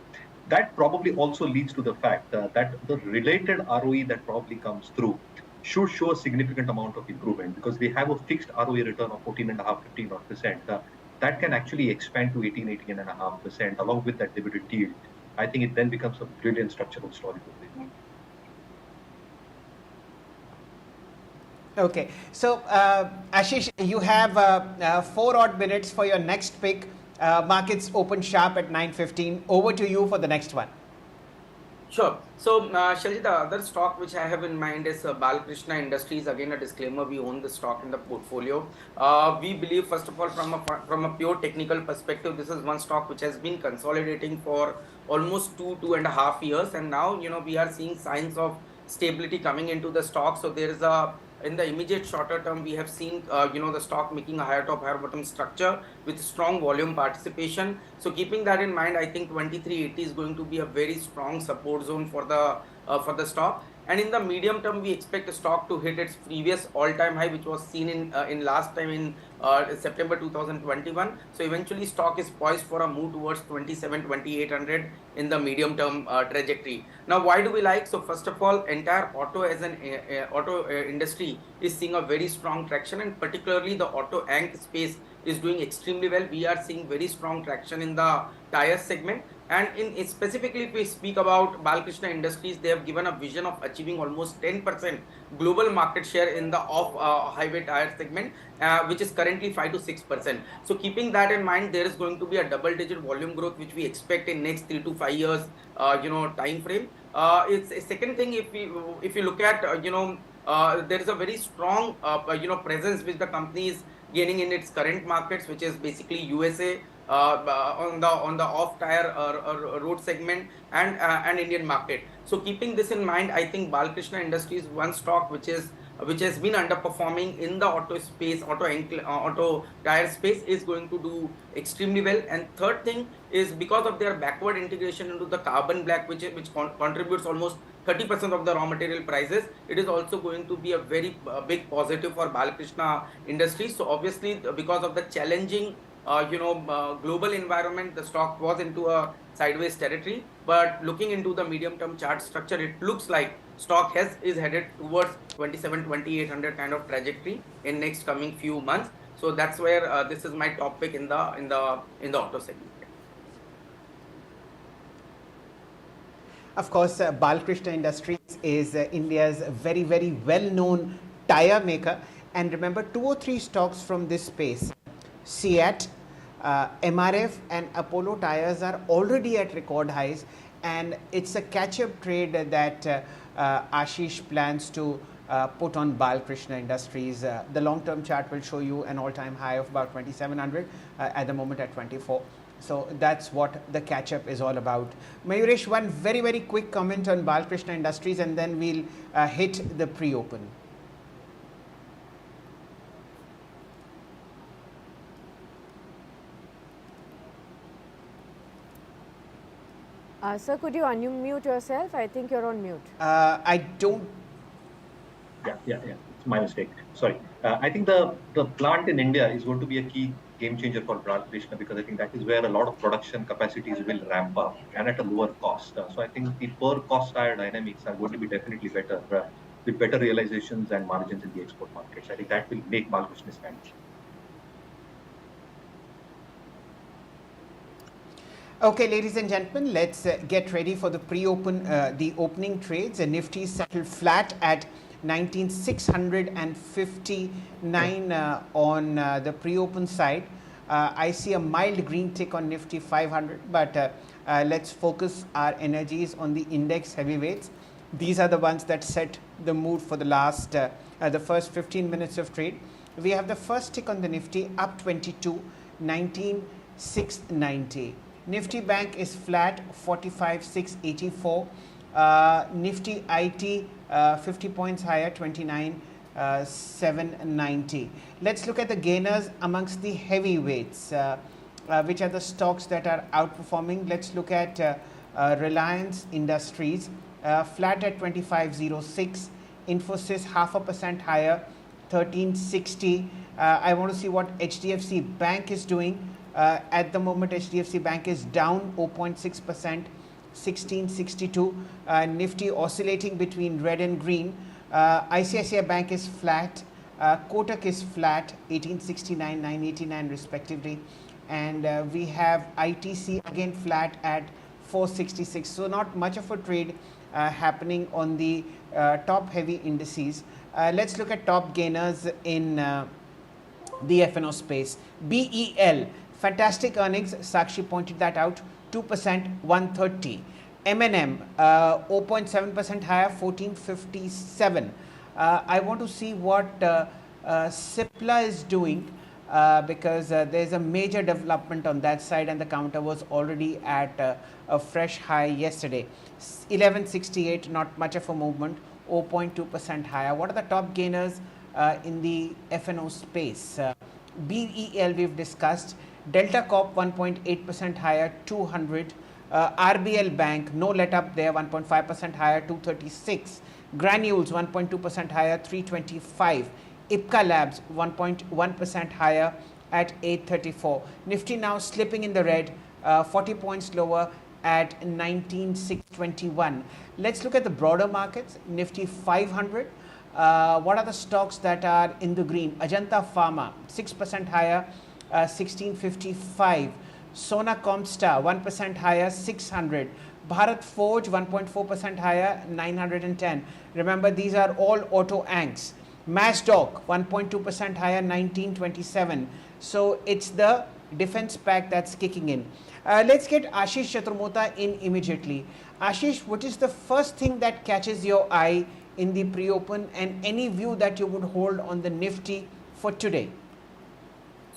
That probably also leads to the fact that the related ROE that probably comes through should show a significant amount of improvement because they have a fixed ROE return of 14.5, 15 odd percent. That can actually expand to 18, 18.5% along with that dividend yield. I think it then becomes a brilliant structural story to play. Okay, so Ashish, you have 4 odd minutes for your next pick. Markets open sharp at 9:15. Over to you for the next one. Sure. So, Shalji, the other stock which I have in mind is Balkrishna Industries. Again, a disclaimer: we own the stock in the portfolio. We believe, first of all, from a pure technical perspective, this is one stock which has been consolidating for almost 2.5 years, and now we are seeing signs of stability coming into the stock. So there is a in the immediate shorter term, we have seen the stock making a higher top higher bottom structure with strong volume participation. So keeping that in mind, I think 2380 is going to be a very strong support zone for the stock. And in the medium term, we expect the stock to hit its previous all-time high, which was seen in last time in September 2021. So eventually, stock is poised for a move towards 27-2800 in the medium term trajectory. Now, why do we like? So first of all, entire auto as an auto industry is seeing a very strong traction, and particularly the auto anch space is doing extremely well. We are seeing very strong traction in the tire segment. And specifically, if we speak about Balkrishna Industries, they have given a vision of achieving almost 10% global market share in the off-highway tire segment, which is currently 5 to 6%. So keeping that in mind, there is going to be a double-digit volume growth, which we expect in next 3 to 5 years, time frame. It's a second thing. If you look at, there is a very strong, presence which the company is gaining in its current markets, which is basically USA, on the off tire or road segment, and Indian market. So keeping this in mind, I think Balkrishna Industries, one stock which has been underperforming in the auto space, auto tire space, is going to do extremely well. And third thing is because of their backward integration into the carbon black, which contributes almost 30% of the raw material prices, it is also going to be a very big positive for Balkrishna Industries. So obviously, because of the challenging global environment, the stock was into a sideways territory. But looking into the medium term chart structure, it looks like stock is headed towards 27-2800 kind of trajectory in next coming few months. So that's where this is my top pick in the auto segment. Of course, Balkrishna Industries is India's very, very well-known tire maker. And remember, 2 or 3 stocks from this space, SEAT, MRF and Apollo Tires, are already at record highs, and it's a catch-up trade that Ashish plans to put on Balkrishna Industries. The long-term chart will show you an all-time high of about 2700, at the moment at 24. So that's what the catch-up is all about. Mayuresh, one very, very quick comment on Balkrishna Industries, and then we'll hit the pre-open. Sir, could you unmute yourself? I think you're on mute. I don't. Yeah. It's my mistake. Sorry. I think the plant in India is going to be a key game changer for Balkrishna, because I think that is where a lot of production capacities will ramp up and at a lower cost. So I think the per cost tire dynamics are going to be definitely better, with better realizations and margins in the export markets. I think that will make Balkrishna stand. Okay, ladies and gentlemen, let's get ready for the pre-open, the opening trades. The Nifty settled flat at 19,659 on the pre-open side. I see a mild green tick on Nifty 500, but let's focus our energies on the index heavyweights. These are the ones that set the mood for the first 15 minutes of trade. We have the first tick on the Nifty up 22, 19,690. Nifty Bank is flat, 45,684. Nifty IT 50 points higher, 29,790. Let's look at the gainers amongst the heavyweights, which are the stocks that are outperforming. Let's look at Reliance Industries flat at 25.06. Infosys 0.5% higher, 1360. I want to see what HDFC Bank is doing. At the moment, HDFC Bank is down 0.6%, 1662. Nifty oscillating between red and green. ICICI Bank is flat. Kotak is flat, 1869, 989 respectively. And we have ITC again flat at 466. So not much of a trade happening on the top heavy indices. Let's look at top gainers in the FNO space. BEL, fantastic earnings. Sakshi pointed that out. 2%, 130. M&M, 0.7% higher, 1457. I want to see what Cipla is doing because there's a major development on that side, and the counter was already at a fresh high yesterday. 1168, not much of a movement, 0.2% higher. What are the top gainers in the FNO space? BEL we've discussed. Delta Corp 1.8% higher, 200. RBL Bank, no let up there, 1.5% higher, 236. Granules 1.2% higher, 325. Ipca Labs 1.1% higher at 834. Nifty now slipping in the red, 40 points lower at 19,621. Let's look at the broader markets. Nifty 500. What are the stocks that are in the green? Ajanta Pharma 6% higher, 1655. Sona Comstar 1% higher, 600. Bharat Forge 1.4% higher, 910. Remember, these are all auto anchs. Masdog 1.2% higher, 1927. So it's the defense pack that's kicking in. Let's get Ashish Chaturmota in immediately. Ashish, what is the first thing that catches your eye in the pre-open, and any view that you would hold on the Nifty for today?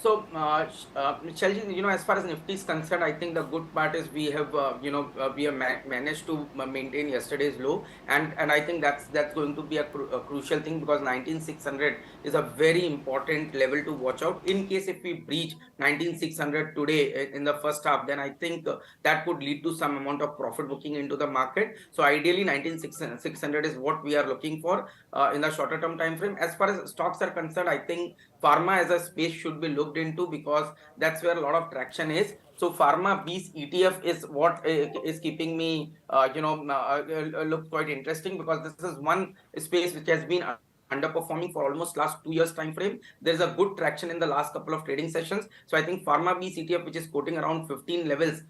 So, Shailji, as far as Nifty is concerned, I think the good part is we have, managed to maintain yesterday's low, and I think that's going to be a crucial thing, because 19,600 is a very important level to watch out. In case if we breach 19,600 today in the first half, then I think that could lead to some amount of profit booking into the market. So ideally, 19,600 is what we are looking for in the shorter term time frame. As far as stocks are concerned, I think pharma as a space should be looked into, because that's where a lot of traction is. So pharma B's ETF is what is keeping me look quite interesting, because this is one space which has been underperforming for almost last 2 years time frame. There is a good traction in the last couple of trading sessions. So I think pharma B's ETF, which is quoting around 15 levels,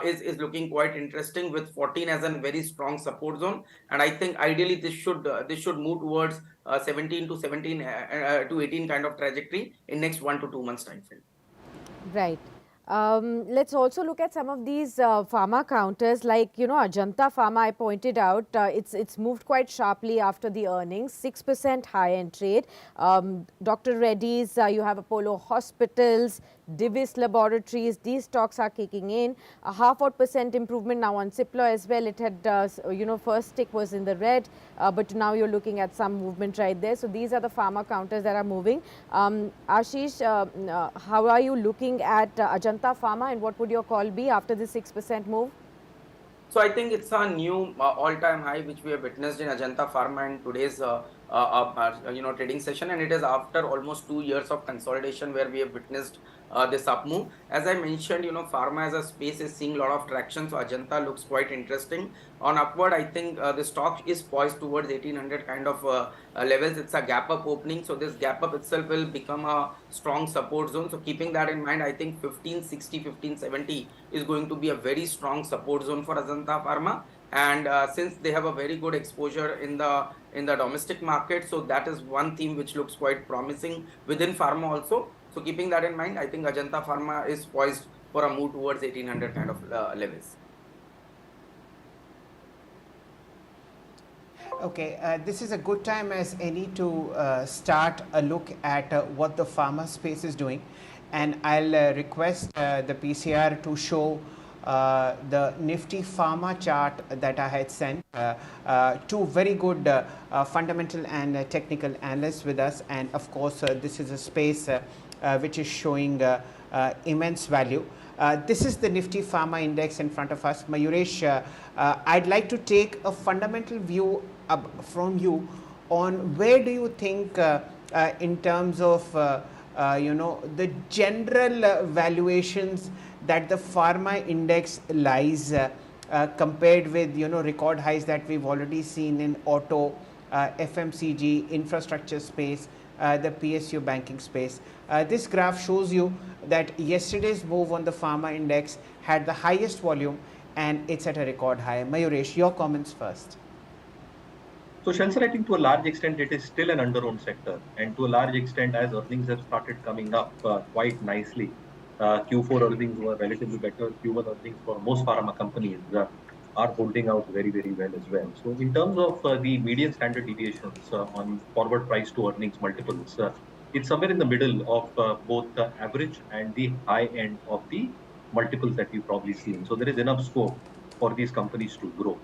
is looking quite interesting, with 14 as a very strong support zone. And I think ideally this should move towards 17 to 17 to 18 kind of trajectory in next 1 to 2 months time frame. Right. Let's also look at some of these pharma counters, like Ajanta Pharma. I pointed out it's moved quite sharply after the earnings, 6% higher in trade. Dr. Reddy's, you have Apollo Hospitals, Divis Laboratories. These stocks are kicking in. A 0.5% improvement now on Cipla as well. It had first tick was in the red, but now you're looking at some movement right there. So these are the pharma counters that are moving. Ashish, how are you looking at Ajanta Pharma, and what would your call be after the 6% move? So I think it's a new all-time high which we have witnessed in Ajanta Pharma in today's trading session, and it is after almost 2 years of consolidation where we have witnessed this up move. As I mentioned, pharma as a space is seeing a lot of traction, so Ajanta looks quite interesting. On upward, I think the stock is poised towards 1800 kind of levels. It's a gap up opening, so this gap up itself will become a strong support zone. So keeping that in mind, I think 1560, 1570 is going to be a very strong support zone for Ajanta Pharma. And since they have a very good exposure in the domestic market, so that is one theme which looks quite promising within pharma also. So keeping that in mind, I think Ajanta Pharma is poised for a move towards 1800 kind of levels. Okay, this is a good time as any to start a look at what the pharma space is doing, and I'll request the PCR to show the Nifty Pharma chart that I had sent. Two very good fundamental and technical analysts with us, and of course this is a space which is showing immense value. This is the Nifty Pharma Index in front of us. Mayuresh, I'd like to take a fundamental view from you on where do you think in terms of the general valuations that the pharma index lies compared with record highs that we've already seen in auto, FMCG, infrastructure space, the PSU banking space. This graph shows you that yesterday's move on the pharma index had the highest volume and it's at a record high. Mayuresh, your comments first. So, Shail, I think to a large extent it is still an under-owned sector, and to a large extent, as earnings have started coming up quite nicely, Q4 earnings were relatively better. Q1 earnings for most pharma companies are holding out very, very well as well. So, in terms of the median standard deviations on forward price to earnings multiples, it's somewhere in the middle of both the average and the high end of the multiples that we've probably seen. So, there is enough scope for these companies to grow.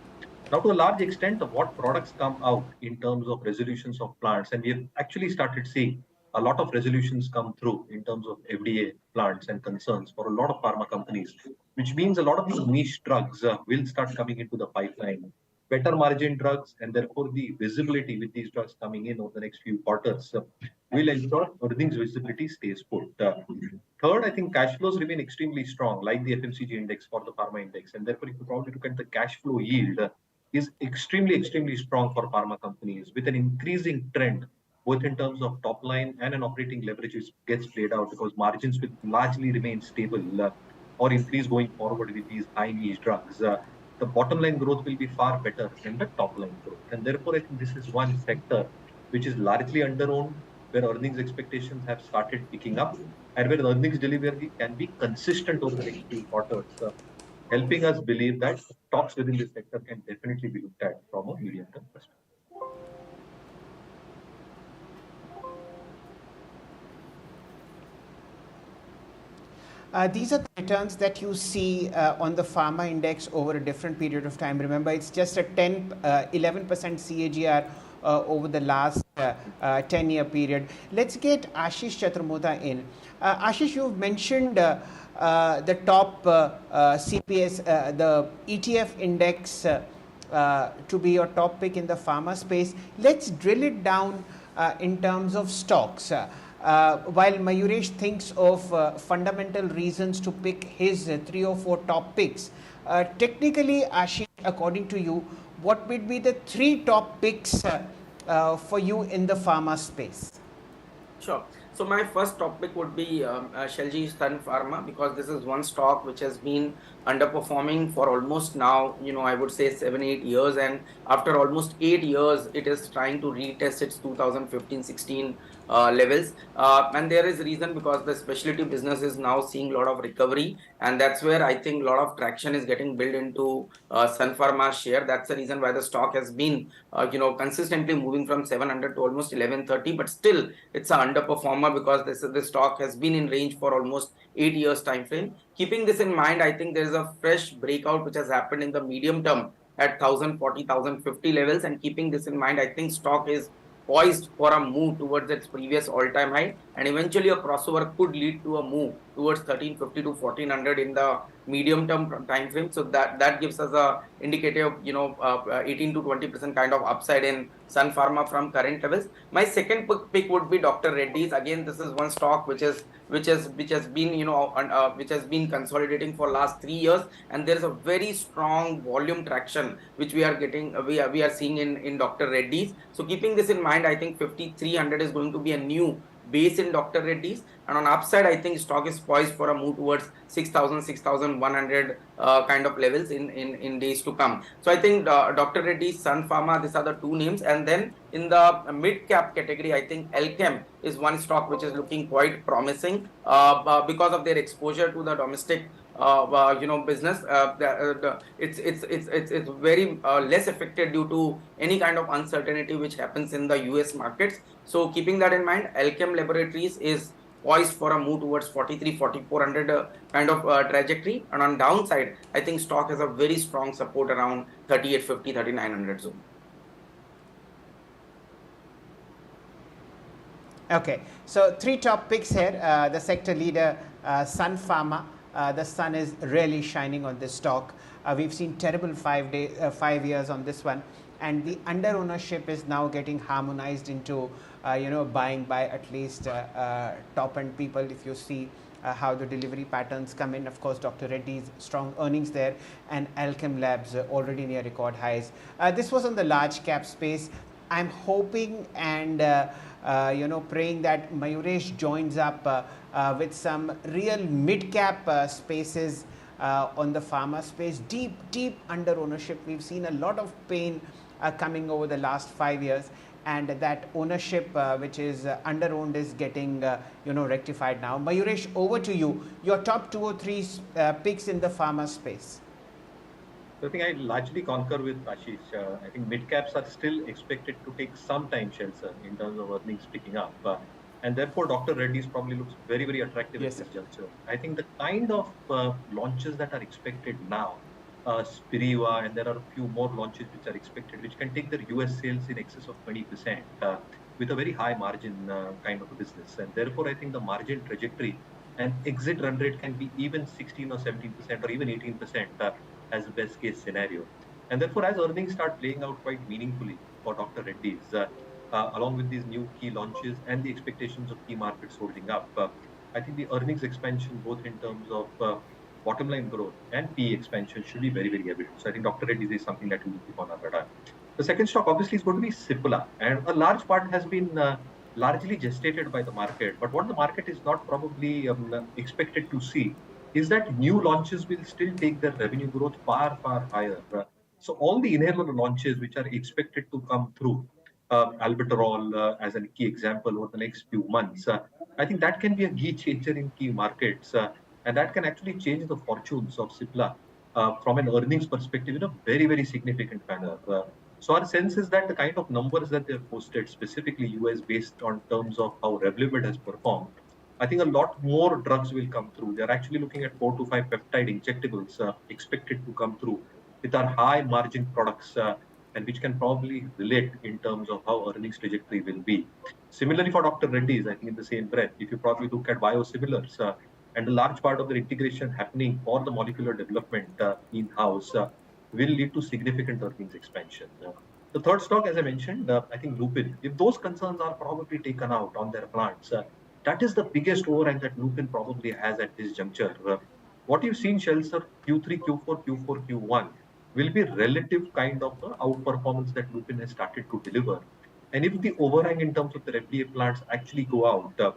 Now, to a large extent, what products come out in terms of resolutions of plants, and we have actually started seeing a lot of resolutions come through in terms of FDA plants and concerns for a lot of pharma companies, which means a lot of these niche drugs will start coming into the pipeline. Better margin drugs, and therefore the visibility with these drugs coming in over the next few quarters will ensure earnings visibility stays put. Third, I think cash flows remain extremely strong, like the FMCG index for the pharma index, and therefore if you probably look at the cash flow yield, is extremely, extremely strong for pharma companies with an increasing trend, both in terms of top line and an operating leverage which gets played out because margins will largely remain stable or increase going forward with these high niche drugs. The bottom line growth will be far better than the top line growth. And therefore, I think this is one sector which is largely under-owned, where earnings expectations have started picking up, and where earnings delivery can be consistent over the next few quarters, helping us believe that stocks within this sector can definitely be looked at from a medium-term perspective. These are the returns that you see on the pharma index over a different period of time. Remember, it's just a 11% CAGR over the last 10-year period. Let's get Ashish Chaturmota in. Ashish, you've mentioned the top CPS, the ETF index to be your top pick in the pharma space. Let's drill it down in terms of stocks. While Mayuresh thinks of fundamental reasons to pick his 3 or 4 top picks, technically, Ashish, according to you, what would be the 3 top picks for you in the pharma space? Sure. So my first topic would be Shailji Sun Pharma, because this is one stock which has been underperforming for almost now, I would say 7-8 years, and after almost 8 years, it is trying to retest its 2015-16 levels, and there is reason because the specialty business is now seeing a lot of recovery, and that's where I think a lot of traction is getting built into Sun Pharma share. That's the reason why the stock has been consistently moving from 700 to almost 1130, but still it's an underperformer because this stock has been in range for almost 8 years time frame. Keeping this in mind, I think there is a fresh breakout which has happened in the medium term at 1040, 1050 levels, and keeping this in mind, I think stock is poised for a move towards its previous all-time high, and eventually a crossover could lead to a move towards 1350 to 1400 in the medium term time frame. So that gives us a indicative 18 to 20% kind of upside in Sun Pharma from current levels. My second pick would be Dr. Reddy's. Again, this is one stock which has been consolidating for last 3 years, and there is a very strong volume traction which we are getting we are seeing in Dr. Reddy's. So keeping this in mind, I think 5300 is going to be a new base in Dr. Reddy's, and on upside, I think stock is poised for a move towards 6,000, 6,100 kind of levels in days to come. So I think Dr. Reddy's, Sun Pharma, these are the 2 names, and then in the mid cap category, I think Alchem is one stock which is looking quite promising because of their exposure to the domestic business. It's very less affected due to any kind of uncertainty which happens in the US markets. So keeping that in mind, Alchem Laboratories is poised for a move towards 43, 4400 kind of trajectory, and on downside, I think stock has a very strong support around 3850, 3900 zone. Okay, so 3 top picks here. The sector leader, Sun Pharma, the sun is really shining on this stock. We've seen terrible 5 years on this one, and the under ownership is now getting harmonized into buying by at least top end people. If you see how the delivery patterns come in, of course Dr. Reddy's strong earnings there, and Alchem Labs already near record highs. This was on the large cap space. I'm hoping and praying that Mayuresh joins up with some real mid cap spaces on the pharma space. Deep under ownership. We've seen a lot of pain coming over the last 5 years, and that ownership which is under owned is getting rectified now. Mayuresh, over to you. Your top 2 or 3 picks in the pharma space. So I think I largely concur with Ashish. I think mid caps are still expected to take some time, Shelter, in terms of earnings picking up. And therefore, Dr. Reddy's probably looks very, very attractive at this juncture. I think the kind of launches that are expected now, Spiriva, and there are a few more launches which are expected, which can take their US sales in excess of 20% with a very high margin kind of a business. And therefore, I think the margin trajectory and exit run rate can be even 16 or 17% or even 18% as a best case scenario. And therefore, as earnings start playing out quite meaningfully for Dr. Reddy's, along with these new key launches and the expectations of key markets holding up, I think the earnings expansion, both in terms of bottom line growth and PE expansion, should be very, very evident. So I think Dr. Reddy's is something that we will keep on our radar. The second stock obviously is going to be Cipla, and a large part has been largely gestated by the market. But what the market is not probably expected to see is that new launches will still take their revenue growth far, far higher. So all the inhaler launches which are expected to come through, albuterol as a key example over the next few months, I think that can be a key changer in key markets, and that can actually change the fortunes of Cipla from an earnings perspective in a very, very significant manner. So our sense is that the kind of numbers that they've posted, specifically US based on terms of how Revlimid has performed, I think a lot more drugs will come through. They're actually looking at 4 to 5 peptide injectables expected to come through with our high margin products, and which can probably relate in terms of how earnings trajectory will be. Similarly for Dr. Reddy's, I think in the same breath, if you probably look at biosimilars and a large part of the integration happening for the molecular development in-house will lead to significant earnings expansion. The third stock, as I mentioned, I think Lupin, if those concerns are probably taken out on their plants, that is the biggest overhang that Lupin probably has at this juncture. What you've seen, Shelter, Q3, Q4, Q4, Q1 will be relative kind of outperformance that Lupin has started to deliver. And if the overhang in terms of the FDA plants actually go out,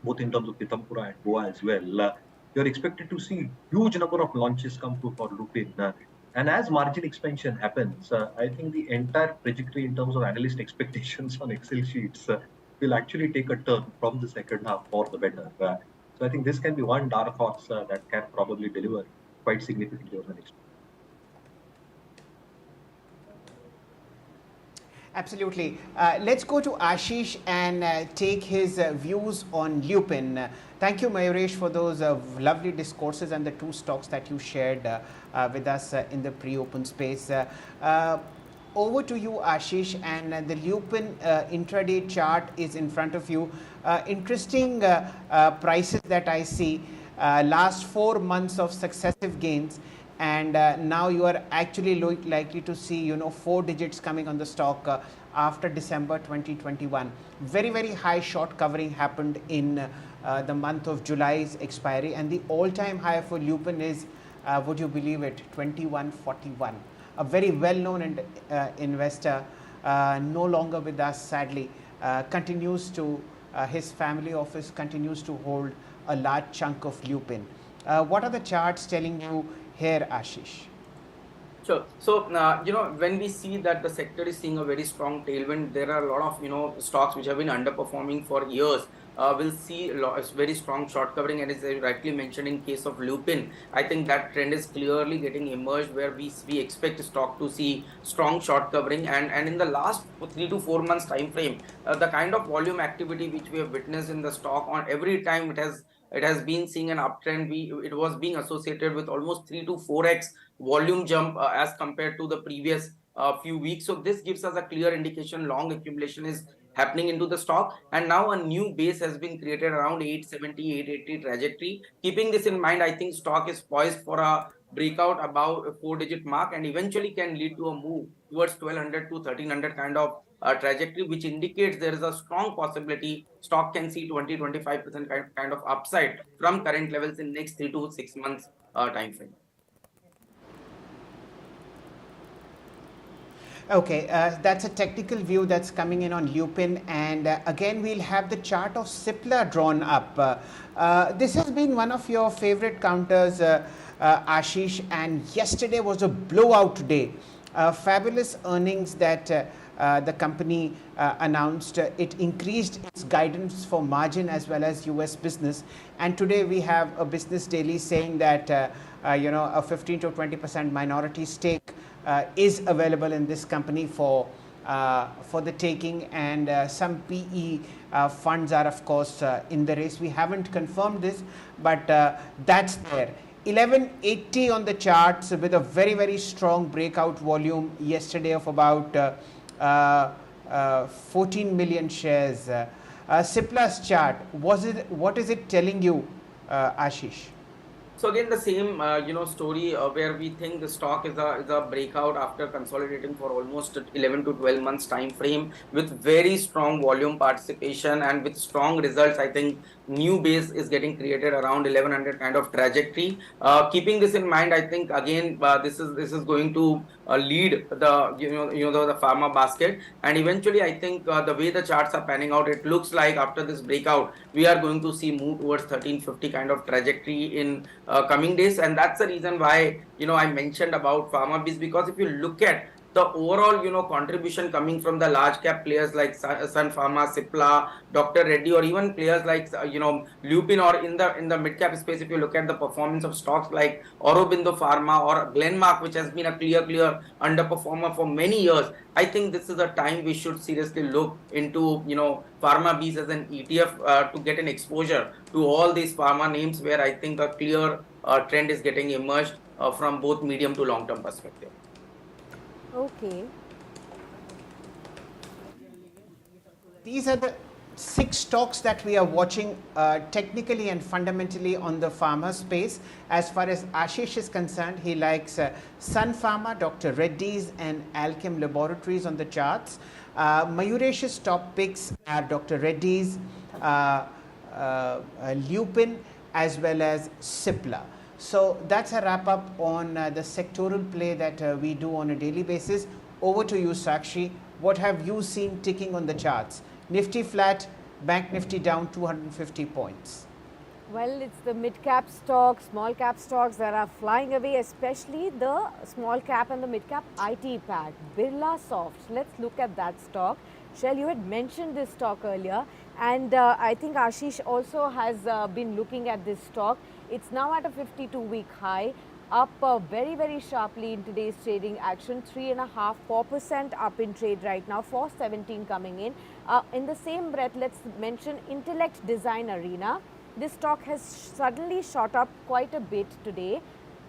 both in terms of Pitampura and Goa as well, you're expected to see huge number of launches come through for Lupin. And as margin expansion happens, I think the entire trajectory in terms of analyst expectations on Excel sheets will actually take a turn from the second half for the better. So I think this can be one dark horse that can probably deliver quite significantly over the next. Absolutely. Let's go to Ashish and take his views on Lupin. Thank you, Mayuresh, for those lovely discourses and the 2 stocks that you shared with us in the pre-open space. Over to you, Ashish, and the Lupin intraday chart is in front of you. Interesting prices that I see. Last 4 months of successive gains, and now you are actually likely to see 4 digits coming on the stock after December 2021. Very, very high short covering happened in the month of July's expiry, and the all-time high for Lupin is, would you believe it, 2141. A very well-known investor, no longer with us sadly, continues to, his family office continues to hold a large chunk of Lupin. What are the charts telling you here, Ashish? Sure. So, when we see that the sector is seeing a very strong tailwind, there are a lot of, stocks which have been underperforming for years. We'll see very strong short covering, and as I rightly mentioned in case of Lupin, I think that trend is clearly getting emerged where we expect stock to see strong short covering, and in the last 3 to 4 months time frame, the kind of volume activity which we have witnessed in the stock on every time it has been seeing an uptrend. It was being associated with almost 3 to 4x volume jump as compared to the previous few weeks. So this gives us a clear indication long accumulation is happening into the stock, and now a new base has been created around 870, 880 trajectory. Keeping this in mind, I think stock is poised for a breakout above a 4-digit mark and eventually can lead to a move towards 1200 to 1300 kind of trajectory, which indicates there is a strong possibility stock can see 20-25% kind of upside from current levels in next 3 to 6 months time frame. Okay, that's a technical view that's coming in on Lupin, and again we'll have the chart of Cipla drawn up. This has been one of your favorite counters, Ashish, and yesterday was a blowout day. Fabulous earnings that the company announced. It increased its guidance for margin as well as US business, and today we have a business daily saying that a 15 to 20% minority stake is available in this company for the taking, and some PE funds are of course in the race. We haven't confirmed this, but that's there. 1180 on the charts with a very strong breakout volume yesterday of about 14 million shares. Cipla's chart, what is it telling you, Ashish? So again, the same story where we think the stock is a breakout after consolidating for almost 11 to 12 months time frame with very strong volume participation and with strong results. I think new base is getting created around 1100 kind of trajectory. Keeping this in mind, I think again this is going to lead the pharma basket, and eventually I think the way the charts are panning out, it looks like after this breakout we are going to see move towards 1350 kind of trajectory in coming days. And that's the reason why I mentioned about pharma biz, because if you look at the overall contribution coming from the large cap players like Sun Pharma, Cipla, Dr. Reddy, or even players like Lupin, or in the mid cap space, if you look at the performance of stocks like Aurobindo Pharma or Glenmark, which has been a clear underperformer for many years, I think this is a time we should seriously look into pharma bees as an ETF to get an exposure to all these pharma names, where I think a clear trend is getting emerged from both medium to long term perspective. Okay. These are the 6 stocks that we are watching technically and fundamentally on the pharma space. As far as Ashish is concerned, he likes Sun Pharma, Dr. Reddy's, and Alchem Laboratories on the charts. Mayuresh's top picks are Dr. Reddy's, Lupin, as well as Cipla. So that's a wrap up on the sectoral play that we do on a daily basis. Over to you, Sakshi. What have you seen ticking on the charts? Nifty flat, Bank Nifty down 250 points. Well, it's the mid-cap stocks, small-cap stocks that are flying away, especially the small-cap and the mid-cap IT pack. Birlasoft, let's look at that stock. Shail, you had mentioned this stock earlier, and I think Ashish also has been looking at this stock. It's now at a 52-week high, up very sharply in today's trading action. 3.5%, 4% up in trade right now, 417 coming in. In the same breath, let's mention Intellect Design Arena. This stock has suddenly shot up quite a bit today,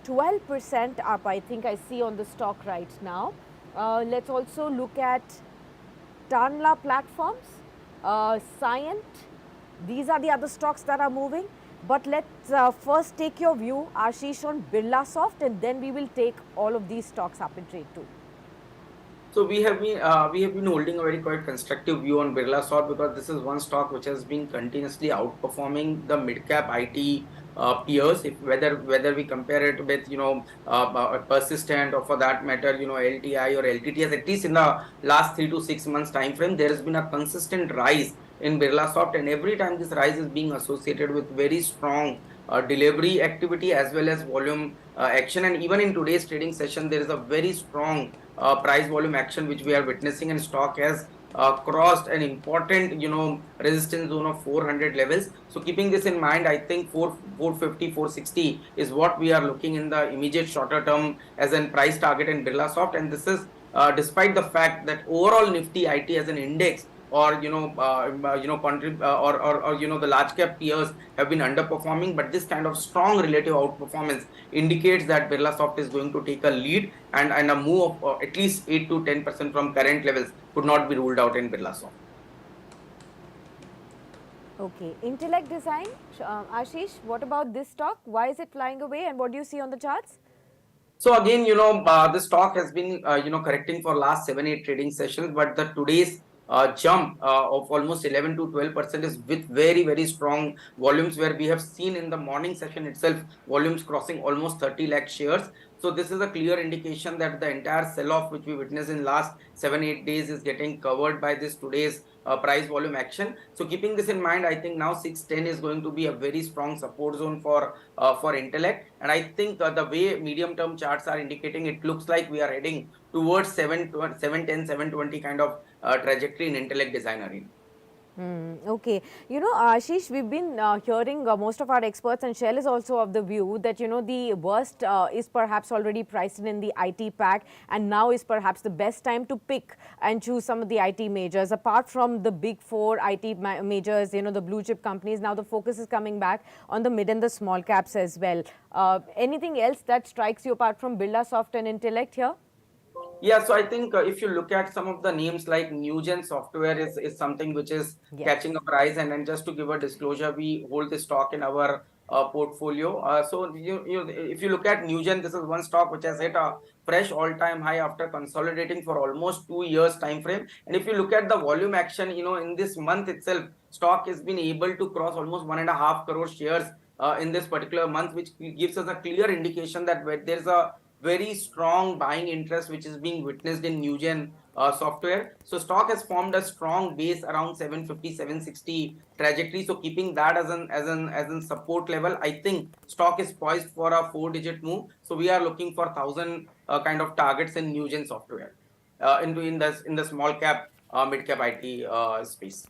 12% up I think I see on the stock right now. Let's also look at Tanla Platforms, Cyient. These are the other stocks that are moving. But let's first take your view, Ashish, on Birlasoft, and then we will take all of these stocks up in trade too. So we have been holding a very quite constructive view on Birlasoft, because this is one stock which has been continuously outperforming the mid cap IT peers. Whether we compare it with Persistent, or for that matter LTI or LTTS, at least in the last 3 to 6 months time frame, there has been a consistent rise in Birlasoft, and every time this rise is being associated with very strong delivery activity as well as volume action. And even in today's trading session, there is a very strong price volume action which we are witnessing, and stock has crossed an important resistance zone of 400 levels. So keeping this in mind, I think 450, 460 is what we are looking in the immediate shorter term as a price target in Birlasoft. And this is despite the fact that overall Nifty IT as an index, or the large cap peers have been underperforming, but this kind of strong relative outperformance indicates that Birlasoft is going to take a lead, and a move of at least 8 to 10% from current levels could not be ruled out in Birlasoft. Okay, Intellect Design, Ashish, what about this stock? Why is it flying away and what do you see on the charts? So again, the stock has been, correcting for last 7, 8 trading sessions, but the today's jump of almost 11 to 12% is with very, very strong volumes, where we have seen in the morning session itself volumes crossing almost 30 lakh shares. So this is a clear indication that the entire sell-off which we witnessed in last 7, 8 days is getting covered by this today's price volume action. So keeping this in mind, I think now 610 is going to be a very strong support zone for Intellect. And I think the way medium term charts are indicating, it looks like we are heading towards 710, 720 kind of trajectory in Intellect Design arena. Okay. Ashish, we've been hearing most of our experts, and Shell is also of the view that, the worst is perhaps already priced in the IT pack, and now is perhaps the best time to pick and choose some of the IT majors. Apart from the big four IT majors, the blue chip companies, now the focus is coming back on the mid and the small caps as well. Anything else that strikes you apart from Birlasoft and Intellect here? Yeah, so I think if you look at some of the names like Newgen Software is something which is Yes. catching our eyes. And then just to give a disclosure, we hold this stock in our portfolio. So if you look at Newgen, this is one stock which has hit a fresh all-time high after consolidating for almost 2 years time frame. And if you look at the volume action, in this month itself, stock has been able to cross almost 1.5 crore shares in this particular month, which gives us a clear indication that there's a very strong buying interest which is being witnessed in Newgen software. So stock has formed a strong base around 750, 760 trajectory. So keeping that as an support level, I think stock is poised for a 4-digit move. So we are looking for 1,000 kind of targets in Newgen software in the small cap mid cap IT space.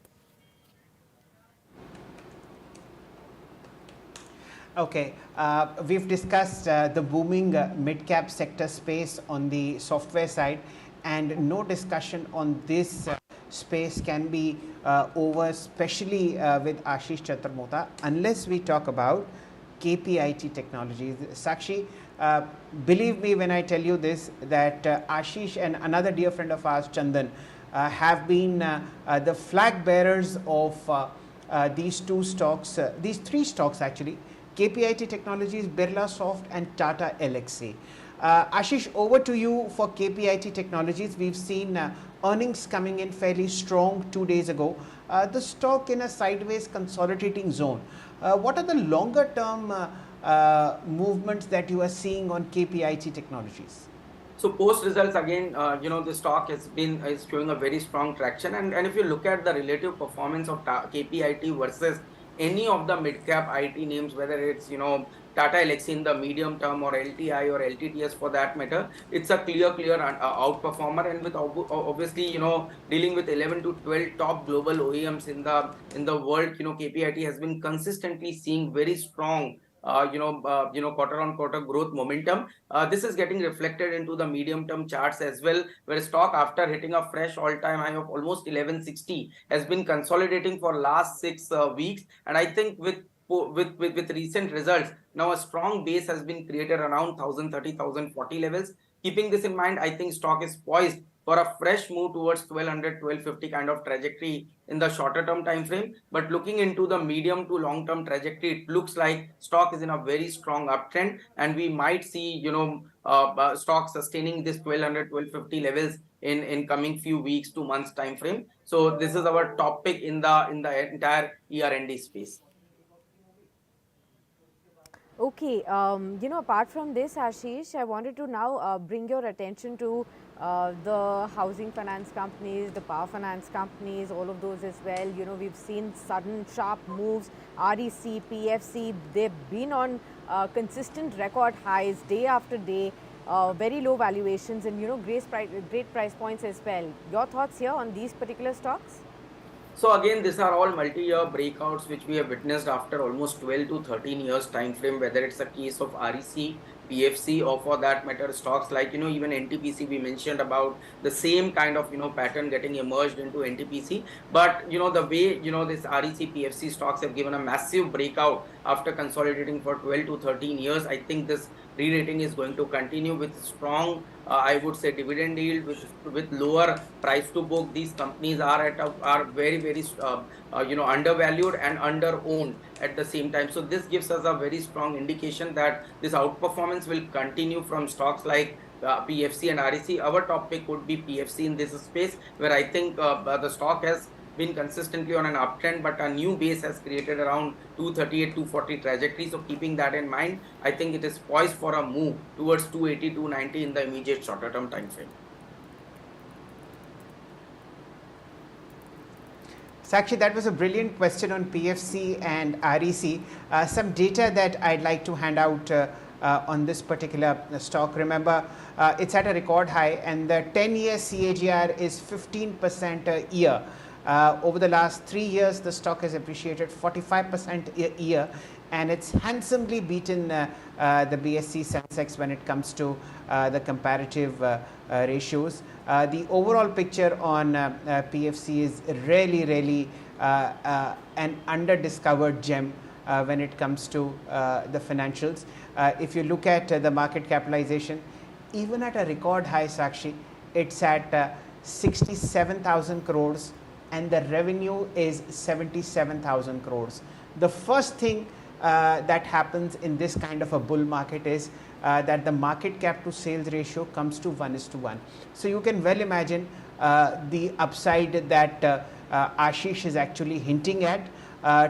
Okay, we've discussed the booming mid-cap sector space on the software side, and no discussion on this space can be over, especially with Ashish Chattarmota, unless we talk about KPIT Technologies. Sakshi, believe me when I tell you this, that Ashish and another dear friend of ours, Chandan, have been the flag bearers of these two stocks, these three stocks actually: KPIT Technologies, Birlasoft, and Tata Elxsi. Ashish, over to you for KPIT Technologies. We've seen earnings coming in fairly strong 2 days ago. The stock in a sideways consolidating zone. What are the longer term movements that you are seeing on KPIT Technologies? So post results again, the stock is showing a very strong traction, and if you look at the relative performance of KPIT versus any of the mid cap IT names, whether it's Tata Elxsi in the medium term or LTI or LTTS for that matter, it's a clear outperformer. And with obviously dealing with 11 to 12 top global OEMs in the world, KPIT has been consistently seeing very strong quarter on quarter growth momentum. This is getting reflected into the medium term charts as well, where stock, after hitting a fresh all time high of almost 1160, has been consolidating for last 6 weeks. And I think with recent results, now a strong base has been created around 1030, 1040 levels. Keeping this in mind, I think stock is poised for a fresh move towards 1200, 1250 kind of trajectory in the shorter term time frame. But looking into the medium to long term trajectory, it looks like stock is in a very strong uptrend, and we might see stock sustaining this 1200, 1250 levels in coming few weeks to months time frame. So this is our top pick in the entire ER&D space. Okay, apart from this, Ashish, I wanted to now bring your attention to the housing finance companies, the power finance companies, all of those as well. We've seen sudden sharp moves. REC, PFC, they've been on consistent record highs day after day, very low valuations, and great price points as well. Your thoughts here on these particular stocks? So again, these are all multi-year breakouts which we have witnessed after almost 12 to 13 years time frame, whether it's a case of REC, PFC, or for that matter stocks like even NTPC. We mentioned about the same kind of pattern getting emerged into NTPC, but the way this REC PFC stocks have given a massive breakout after consolidating for 12 to 13 years. I think this re-rating is going to continue with strong, I would say, dividend yield with lower price to book. These companies are very very undervalued and under owned at the same time. So this gives us a very strong indication that this outperformance will continue from stocks like PFC and REC. Our top pick would be PFC in this space, where I think the stock has been consistently on an uptrend, but a new base has created around 238, 240 trajectory. So keeping that in mind, I think it is poised for a move towards 280, 290 in the immediate shorter term time frame. Sakshi, that was a brilliant question on PFC and REC. Some data that I'd like to hand out on this particular stock. Remember, it's at a record high, and the 10-year CAGR is 15% a year. Over the last 3 years, the stock has appreciated 45% a year, and it's handsomely beaten the BSE Sensex when it comes to the comparative ratios. The overall picture on PFC is really an under-discovered gem when it comes to the financials. If you look at the market capitalization, even at a record high, Sakshi, it's at 67,000 crores, and the revenue is 77,000 crores. The first thing that happens in this kind of a bull market is that the market cap to sales ratio comes to 1:1. So you can well imagine the upside that Ashish is actually hinting at.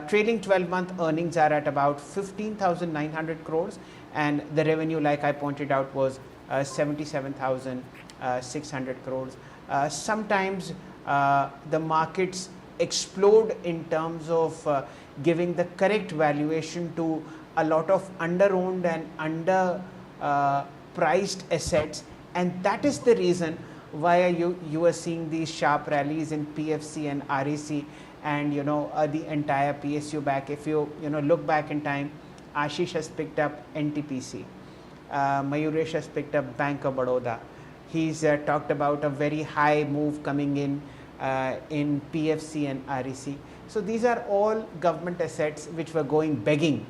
Trailing 12-month earnings are at about 15,900 crores, and the revenue, like I pointed out, was 77,600 crores. Sometimes the markets explode in terms of giving the correct valuation to a lot of under-owned and under-priced assets, and that is the reason why you are seeing these sharp rallies in PFC and REC, and the entire PSU back. If you look back in time, Ashish has picked up NTPC, Mayuresh has picked up Bank of Baroda. He's talked about a very high move coming in PFC and REC. So these are all government assets which were going begging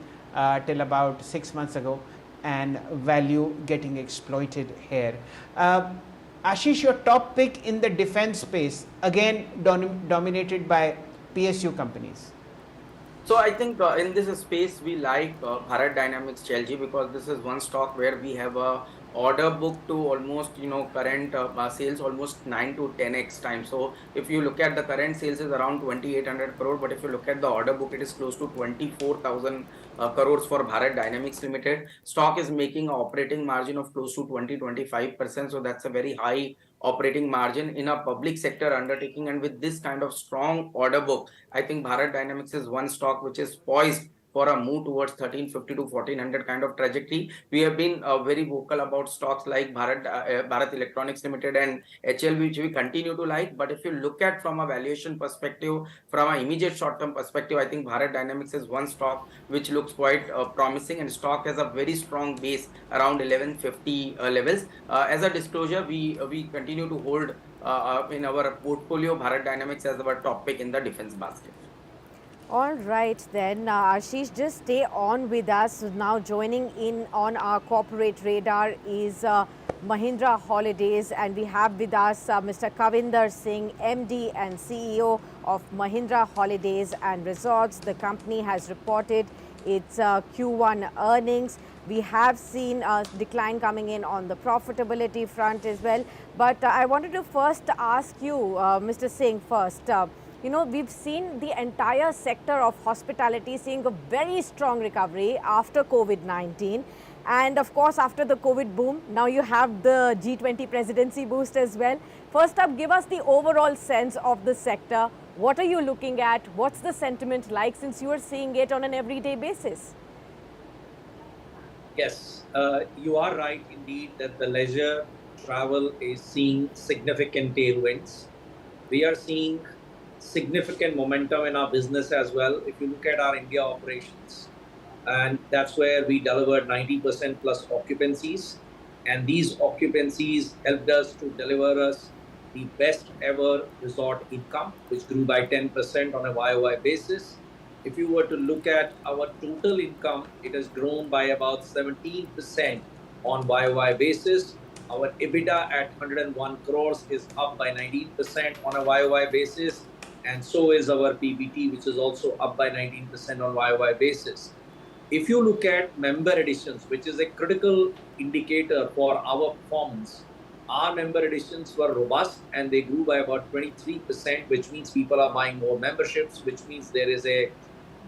till about 6 months ago, and value getting exploited here. Ashish, your top pick in the defense space, again dominated by PSU companies. So I think in this space we like Bharat Dynamics Shail, because this is one stock where we have a order book to almost current sales almost 9 to 10x time. So if you look at the current sales is around 2,800 crore, but if you look at the order book, it is close to 24,000 crores for Bharat Dynamics Limited. Stock is making an operating margin of close to 20-25%. So that's a very high operating margin in a public sector undertaking, and with this kind of strong order book, I think Bharat Dynamics is one stock which is poised for a move towards 1350 to 1400 kind of trajectory. We have been very vocal about stocks like Bharat Electronics Limited and HL, which we continue to like. But if you look at from a valuation perspective, from an immediate short-term perspective, I think Bharat Dynamics is one stock which looks quite promising, and stock has a very strong base around 1150 levels. As a disclosure, we continue to hold in our portfolio Bharat Dynamics as our top pick in the defense basket. All right then, Ashish, just stay on with us. Now joining in on our corporate radar is Mahindra Holidays, and we have with us Mr. Kavinder Singh, MD and CEO of Mahindra Holidays and Resorts. The company has reported its Q1 earnings. We have seen a decline coming in on the profitability front as well. But I wanted to first ask you, Mr. Singh, first. We've seen the entire sector of hospitality seeing a very strong recovery after COVID-19. And of course, after the COVID boom, now you have the G20 presidency boost as well. First up, give us the overall sense of the sector. What are you looking at? What's the sentiment like, since you are seeing it on an everyday basis? Yes, you are right indeed that the leisure travel is seeing significant tailwinds. We are seeing significant momentum in our business as well. If you look at our India operations, and that's where we delivered 90% plus occupancies. And these occupancies helped us to deliver us the best ever resort income, which grew by 10% on a YOY basis. If you were to look at our total income, it has grown by about 17% on YOY basis. Our EBITDA at 101 crores is up by 19% on a YOY basis, and so is our PBT, which is also up by 19% on YOY basis. If you look at member additions, which is a critical indicator for our performance, our member additions were robust and they grew by about 23%, which means people are buying more memberships, which means there is a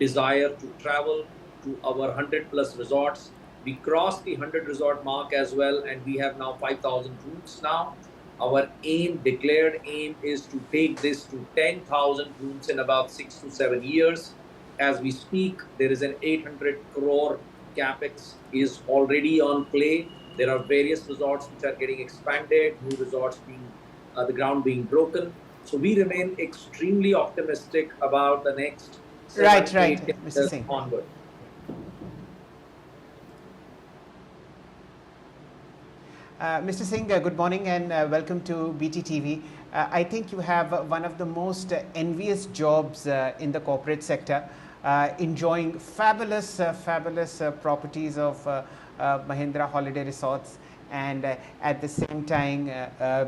desire to travel to our 100 plus resorts. We crossed the 100 resort mark as well, and we have now 5,000 rooms now. Our aim, declared aim, is to take this to 10,000 rooms in about 6 to 7 years. As we speak, there is an 800 crore capex is already on play. There are various resorts which are getting expanded, new resorts being the ground being broken. So we remain extremely optimistic about the next Right, 7, right, 8 Mr. years Singh. onward. Mr. Singh, good morning and welcome to BTTV. I think you have one of the most envious jobs in the corporate sector, enjoying fabulous properties of Mahindra Holiday Resorts, and at the same time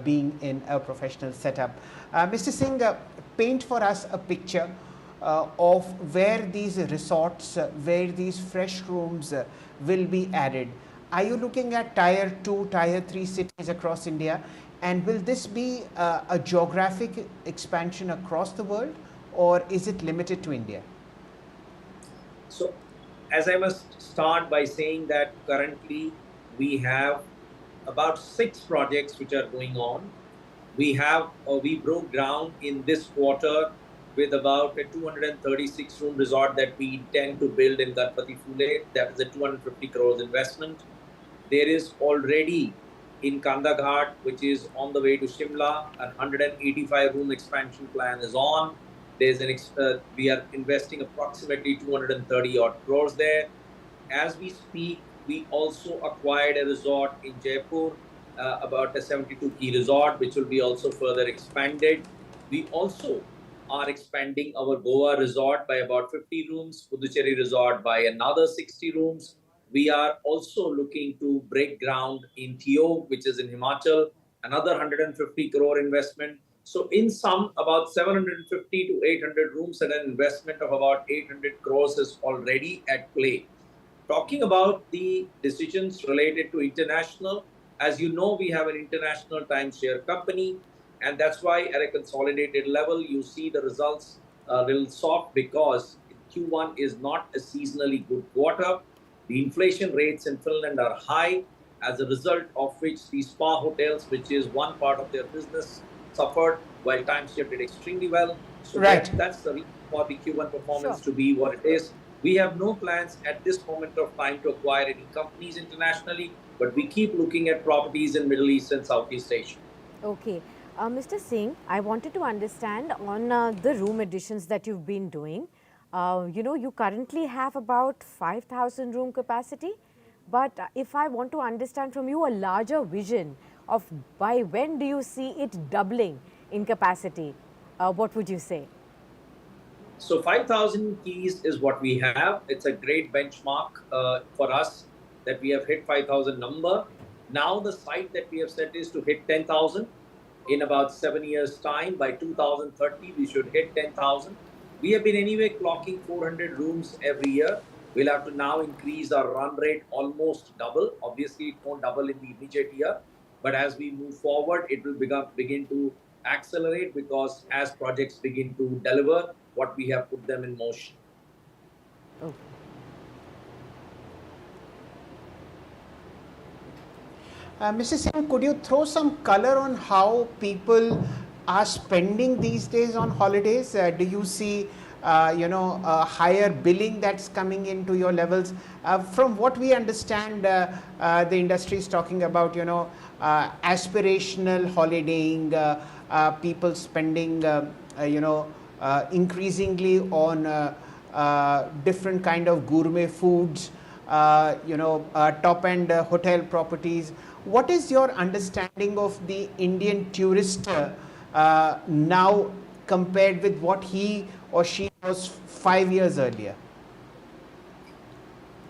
being in a professional setup. Mr. Singh, paint for us a picture of where these resorts, where these fresh rooms will be added. Are you looking at tier 2, tier 3 cities across India? And will this be a geographic expansion across the world, or is it limited to India? So, as I must start by saying that currently we have about 6 projects which are going on. We broke ground in this quarter with about a 236 room resort that we intend to build in Ganpati Phule. That is a 250 crores investment. There is already in Kandaghat, which is on the way to Shimla, a 185 room expansion plan is on. We are investing approximately 230 odd crores there. As we speak, we also acquired a resort in Jaipur, about a 72 key resort, which will be also further expanded. We also are expanding our Goa resort by about 50 rooms, Puducherry resort by another 60 rooms. We are also looking to break ground in Theo, which is in Himachal, another 150 crore investment. So in sum, about 750 to 800 rooms and an investment of about 800 crores is already at play. Talking about the decisions related to international, as you know, we have an international timeshare company, and that's why at a consolidated level, you see the results a little soft because Q1 is not a seasonally good quarter. The inflation rates in Finland are high, as a result of which the spa hotels, which is one part of their business, suffered while timeshare did extremely well. So Right. that's the reason for the Q1 performance Sure. to be what it is. We have no plans at this moment of time to acquire any companies internationally, but we keep looking at properties in Middle East and Southeast Asia. Okay. Mr. Singh, I wanted to understand on the room additions that you've been doing. You currently have about 5,000 room capacity. But if I want to understand from you a larger vision of by when do you see it doubling in capacity, what would you say? So 5,000 keys is what we have. It's a great benchmark for us that we have hit 5,000 number. Now the site that we have set is to hit 10,000 in about 7 years time. By 2030, we should hit 10,000. We have been anyway clocking 400 rooms every year. We'll have to now increase our run rate almost double. Obviously, it won't double in the immediate year, but as we move forward, it will begin to accelerate because as projects begin to deliver what we have put them in motion. Oh. Mr. Singh, could you throw some color on how people are spending these days on holidays? Do you see, higher billing that's coming into your levels? From what we understand, the industry is talking about, aspirational holidaying, people spending, increasingly on different kind of gourmet foods, top-end hotel properties. What is your understanding of the Indian tourist now compared with what he or she was 5 years earlier?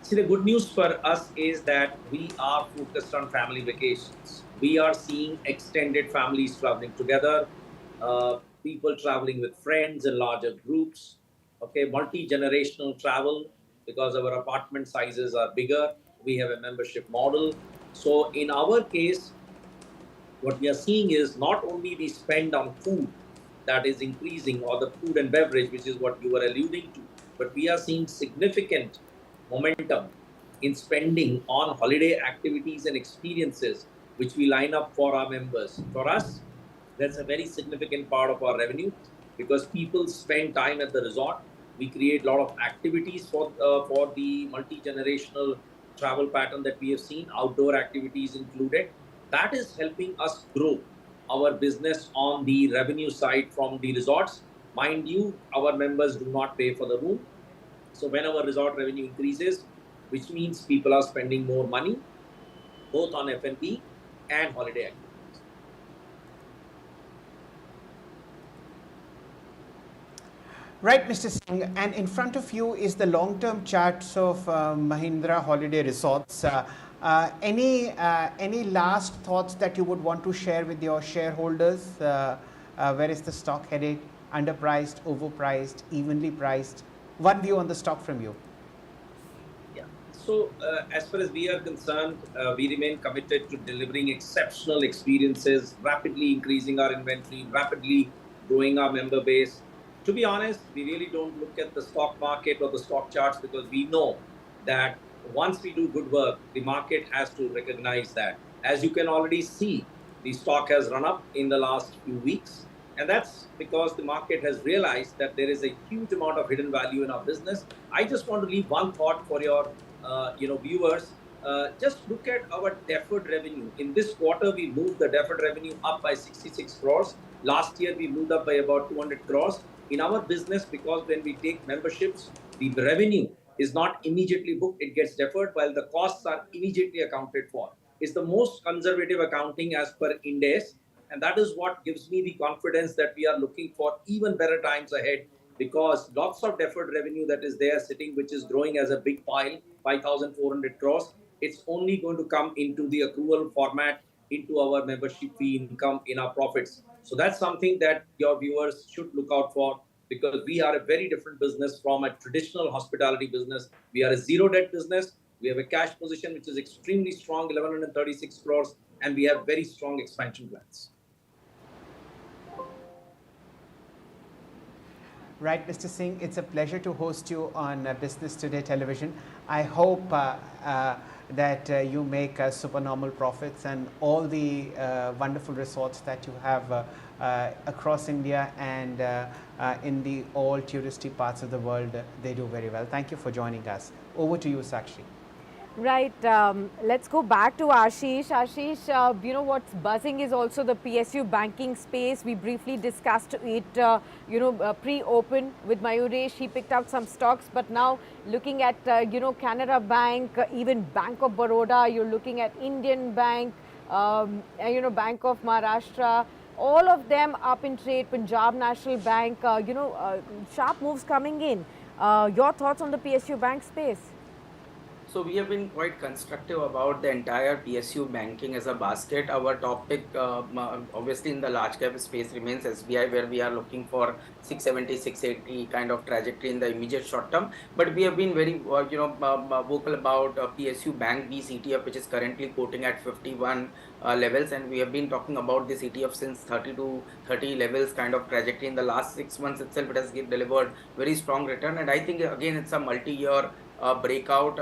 See, the good news for us is that we are focused on family vacations. We are seeing extended families traveling together, people traveling with friends in larger groups, okay, multi-generational travel because our apartment sizes are bigger. We have a membership model. So in our case, what we are seeing is not only the spend on food that is increasing or the food and beverage, which is what you were alluding to, but we are seeing significant momentum in spending on holiday activities and experiences which we line up for our members. For us, that's a very significant part of our revenue because people spend time at the resort. We create a lot of activities for the multi-generational travel pattern that we have seen, outdoor activities included. That is helping us grow our business on the revenue side from the resorts. Mind you, our members do not pay for the room. So when our resort revenue increases, which means people are spending more money, both on F&B and holiday activities. Right, Mr. Singh, and in front of you is the long-term charts of Mahindra Holiday Resorts. Any last thoughts that you would want to share with your shareholders? Where is the stock headed? Underpriced, overpriced, evenly priced? One view on the stock from you. Yeah. So as far as we are concerned, we remain committed to delivering exceptional experiences, rapidly increasing our inventory, rapidly growing our member base. To be honest, we really don't look at the stock market or the stock charts because we know that once we do good work, the market has to recognize that. As you can already see, the stock has run up in the last few weeks. And that's because the market has realized that there is a huge amount of hidden value in our business. I just want to leave one thought for your viewers. Just look at our deferred revenue. In this quarter, we moved the deferred revenue up by 66 crores. Last year, we moved up by about 200 crores. In our business, because when we take memberships, the revenue is not immediately booked, it gets deferred while the costs are immediately accounted for. It's the most conservative accounting as per Ind AS, and that is what gives me the confidence that we are looking for even better times ahead because lots of deferred revenue that is there sitting, which is growing as a big pile, 5,400 crores. It's only going to come into the accrual format into our membership fee income in our profits. So that's something that your viewers should look out for because we are a very different business from a traditional hospitality business. We are a zero debt business. We have a cash position which is extremely strong, 1136 crores, and we have very strong expansion plans. Right, Mr. Singh, it's a pleasure to host you on Business Today television. I hope that you make supernormal profits and all the wonderful resorts that you have across India and in the all touristy parts of the world, they do very well. Thank you for joining us. Over to you, Sakshi. Right. Let's go back to Ashish. Ashish, what's buzzing is also the PSU banking space. We briefly discussed it, pre-open with Mayuresh. He picked out some stocks, but now looking at, Canara Bank, even Bank of Baroda, you're looking at Indian Bank, Bank of Maharashtra, all of them up in trade, Punjab National Bank, sharp moves coming in. Your thoughts on the PSU bank space? So we have been quite constructive about the entire PSU banking as a basket. Our top pick, obviously in the large cap space remains SBI, where we are looking for 670, 680 kind of trajectory in the immediate short term. But we have been very, vocal about PSU Bank B's ETF, which is currently quoting at 51 levels, and we have been talking about this ETF since 30 to 30 levels kind of trajectory. In the last 6 months itself, it has delivered very strong return, and I think again it's a multi-year breakout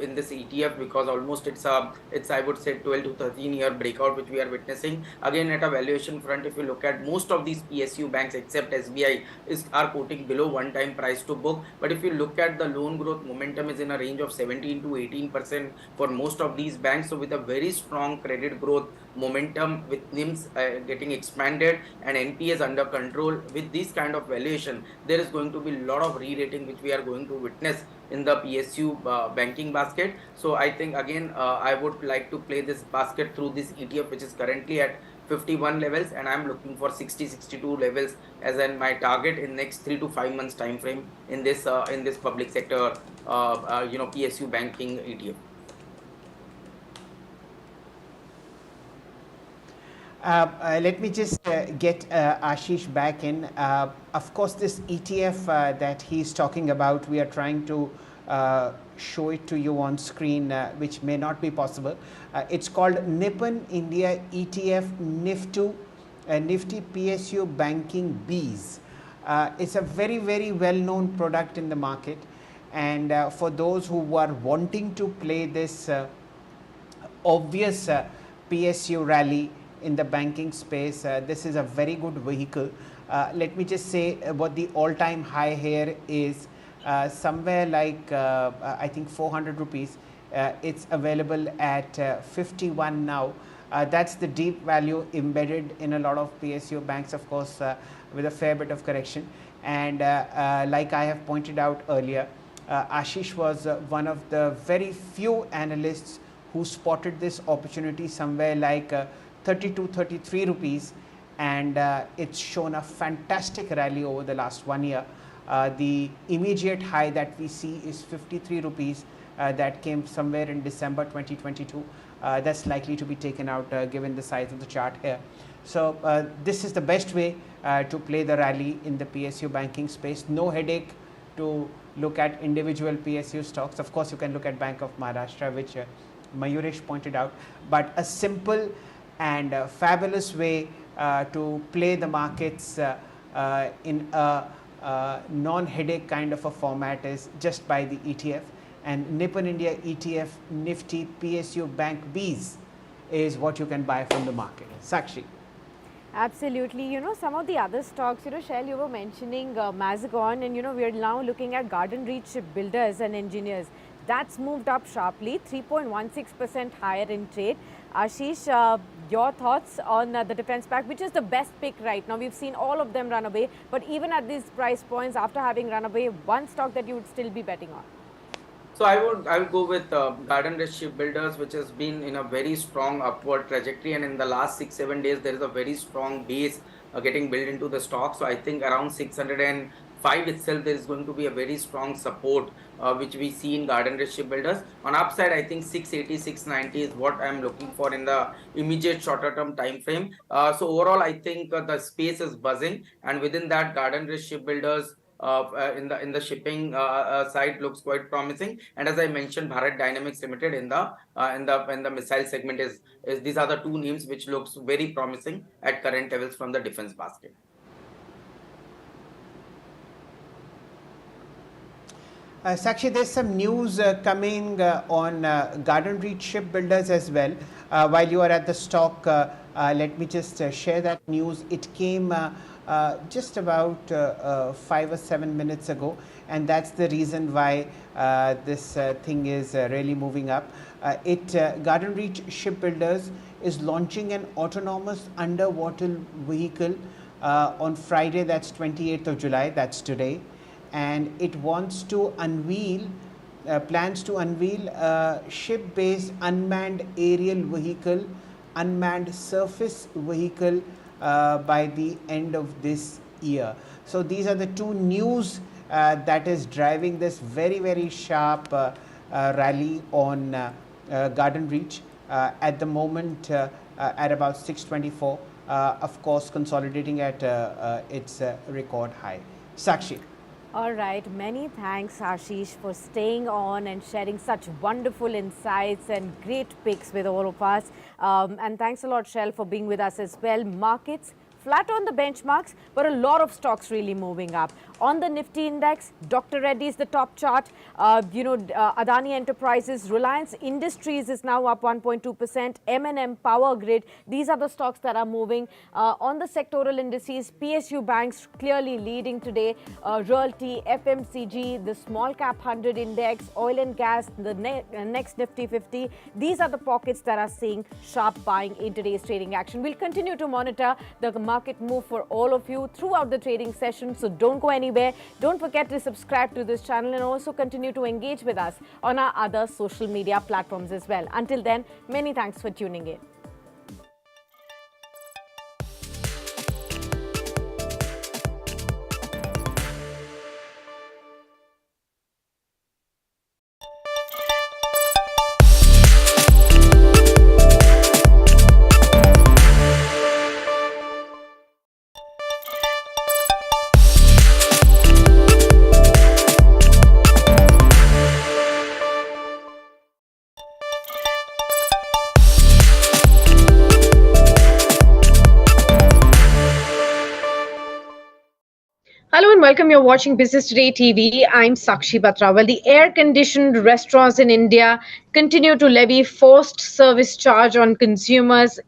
in this ETF because almost it's I would say 12 to 13 year breakout which we are witnessing. Again, at a valuation front, if you look at most of these PSU banks except SBI are quoting below 1 time price to book. But if you look at the loan growth momentum is in a range of 17 to 18% for most of these banks. So with a very strong credit growth momentum with NIMs getting expanded and NPAs under control. With this kind of valuation, there is going to be a lot of re-rating which we are going to witness in the PSU banking basket. So I think again I would like to play this basket through this ETF, which is currently at 51 levels, and I'm looking for 60-62 levels as in my target in next 3 to 5 months time frame in this public sector PSU banking ETF. Let me just get Ashish back in. Of course, this ETF that he's talking about, we are trying to show it to you on screen, which may not be possible. It's called Nippon India ETF Nifty PSU Banking Bees. It's a very, very well-known product in the market. And for those who are wanting to play this obvious PSU rally in the banking space, this is a very good vehicle. Let me just say what the all-time high here is, somewhere like I think 400 rupees. It's available at 51 now. That's the deep value embedded in a lot of PSU banks, of course, with a fair bit of correction. And like I have pointed out earlier, Ashish was one of the very few analysts who spotted this opportunity somewhere like 32, 33 rupees, and it's shown a fantastic rally over the last 1 year. The immediate high that we see is 53 rupees that came somewhere in December 2022. That's likely to be taken out given the size of the chart here. So this is the best way to play the rally in the PSU banking space. No headache to look at individual PSU stocks. Of course, you can look at Bank of Maharashtra, which Mayuresh pointed out, but a simple and fabulous way to play the markets in a non-headache kind of a format is just by the ETF. And Nippon India ETF Nifty PSU Bank Bees is what you can buy from the market. Sakshi. Absolutely. You know, some of the other stocks, you know, Shail, you were mentioning Mazagon, and, you know, we are now looking at Garden Reach Builders and Engineers. That's moved up sharply, 3.16% higher in trade. Ashish, your thoughts on the defense pack, which is the best pick right now? We've seen all of them run away, but even at these price points, after having run away, one stock that you would still be betting on? So I would go with Garden Reach Shipbuilders, which has been in a very strong upward trajectory, and in the last 6-7 days there is a very strong base getting built into the stock. So I think around 605 itself there is going to be a very strong support which we see in Garden Reach Shipbuilders. On upside, I think 680, 690 is what I'm looking for in the immediate shorter term time frame. So overall, I think the space is buzzing, and within that, Garden Reach Shipbuilders in the shipping side looks quite promising. And as I mentioned, Bharat Dynamics Limited in the missile segment is these are the two names which looks very promising at current levels from the defense basket. Sakshi, there's some news coming on Garden Reach Shipbuilders as well. While you are at the stock, let me just share that news. It came just about 5 or 7 minutes ago, and that's the reason why this thing is really moving up. Garden Reach Shipbuilders is launching an autonomous underwater vehicle on Friday, that's 28th of July, that's today. And it wants to plans to unveil a ship-based unmanned aerial vehicle, unmanned surface vehicle by the end of this year. So these are the two news that is driving this very, very sharp rally on Garden Reach at the moment at about 624, of course consolidating at its record high. Sakshi. All right, many thanks Ashish for staying on and sharing such wonderful insights and great picks with all of us. And thanks a lot, Shail, for being with us as well. Markets flat on the benchmarks, but a lot of stocks really moving up. On the Nifty index, Dr. Reddy is the top chart. Adani Enterprises, Reliance Industries is now up 1.2%. M&M, Power Grid, these are the stocks that are moving. On the sectoral indices, PSU banks clearly leading today. Realty, FMCG, the small cap 100 index, oil and gas, the next Nifty 50. These are the pockets that are seeing sharp buying in today's trading action. We'll continue to monitor the market move for all of you throughout the trading session. So don't go anywhere. Don't forget to subscribe to this channel and also continue to engage with us on our other social media platforms as well. Until then, many thanks for tuning in. Hello and welcome. You're watching Business Today TV. I'm Sakshi Batra. Well, the air-conditioned restaurants in India continue to levy forced service charge on consumers.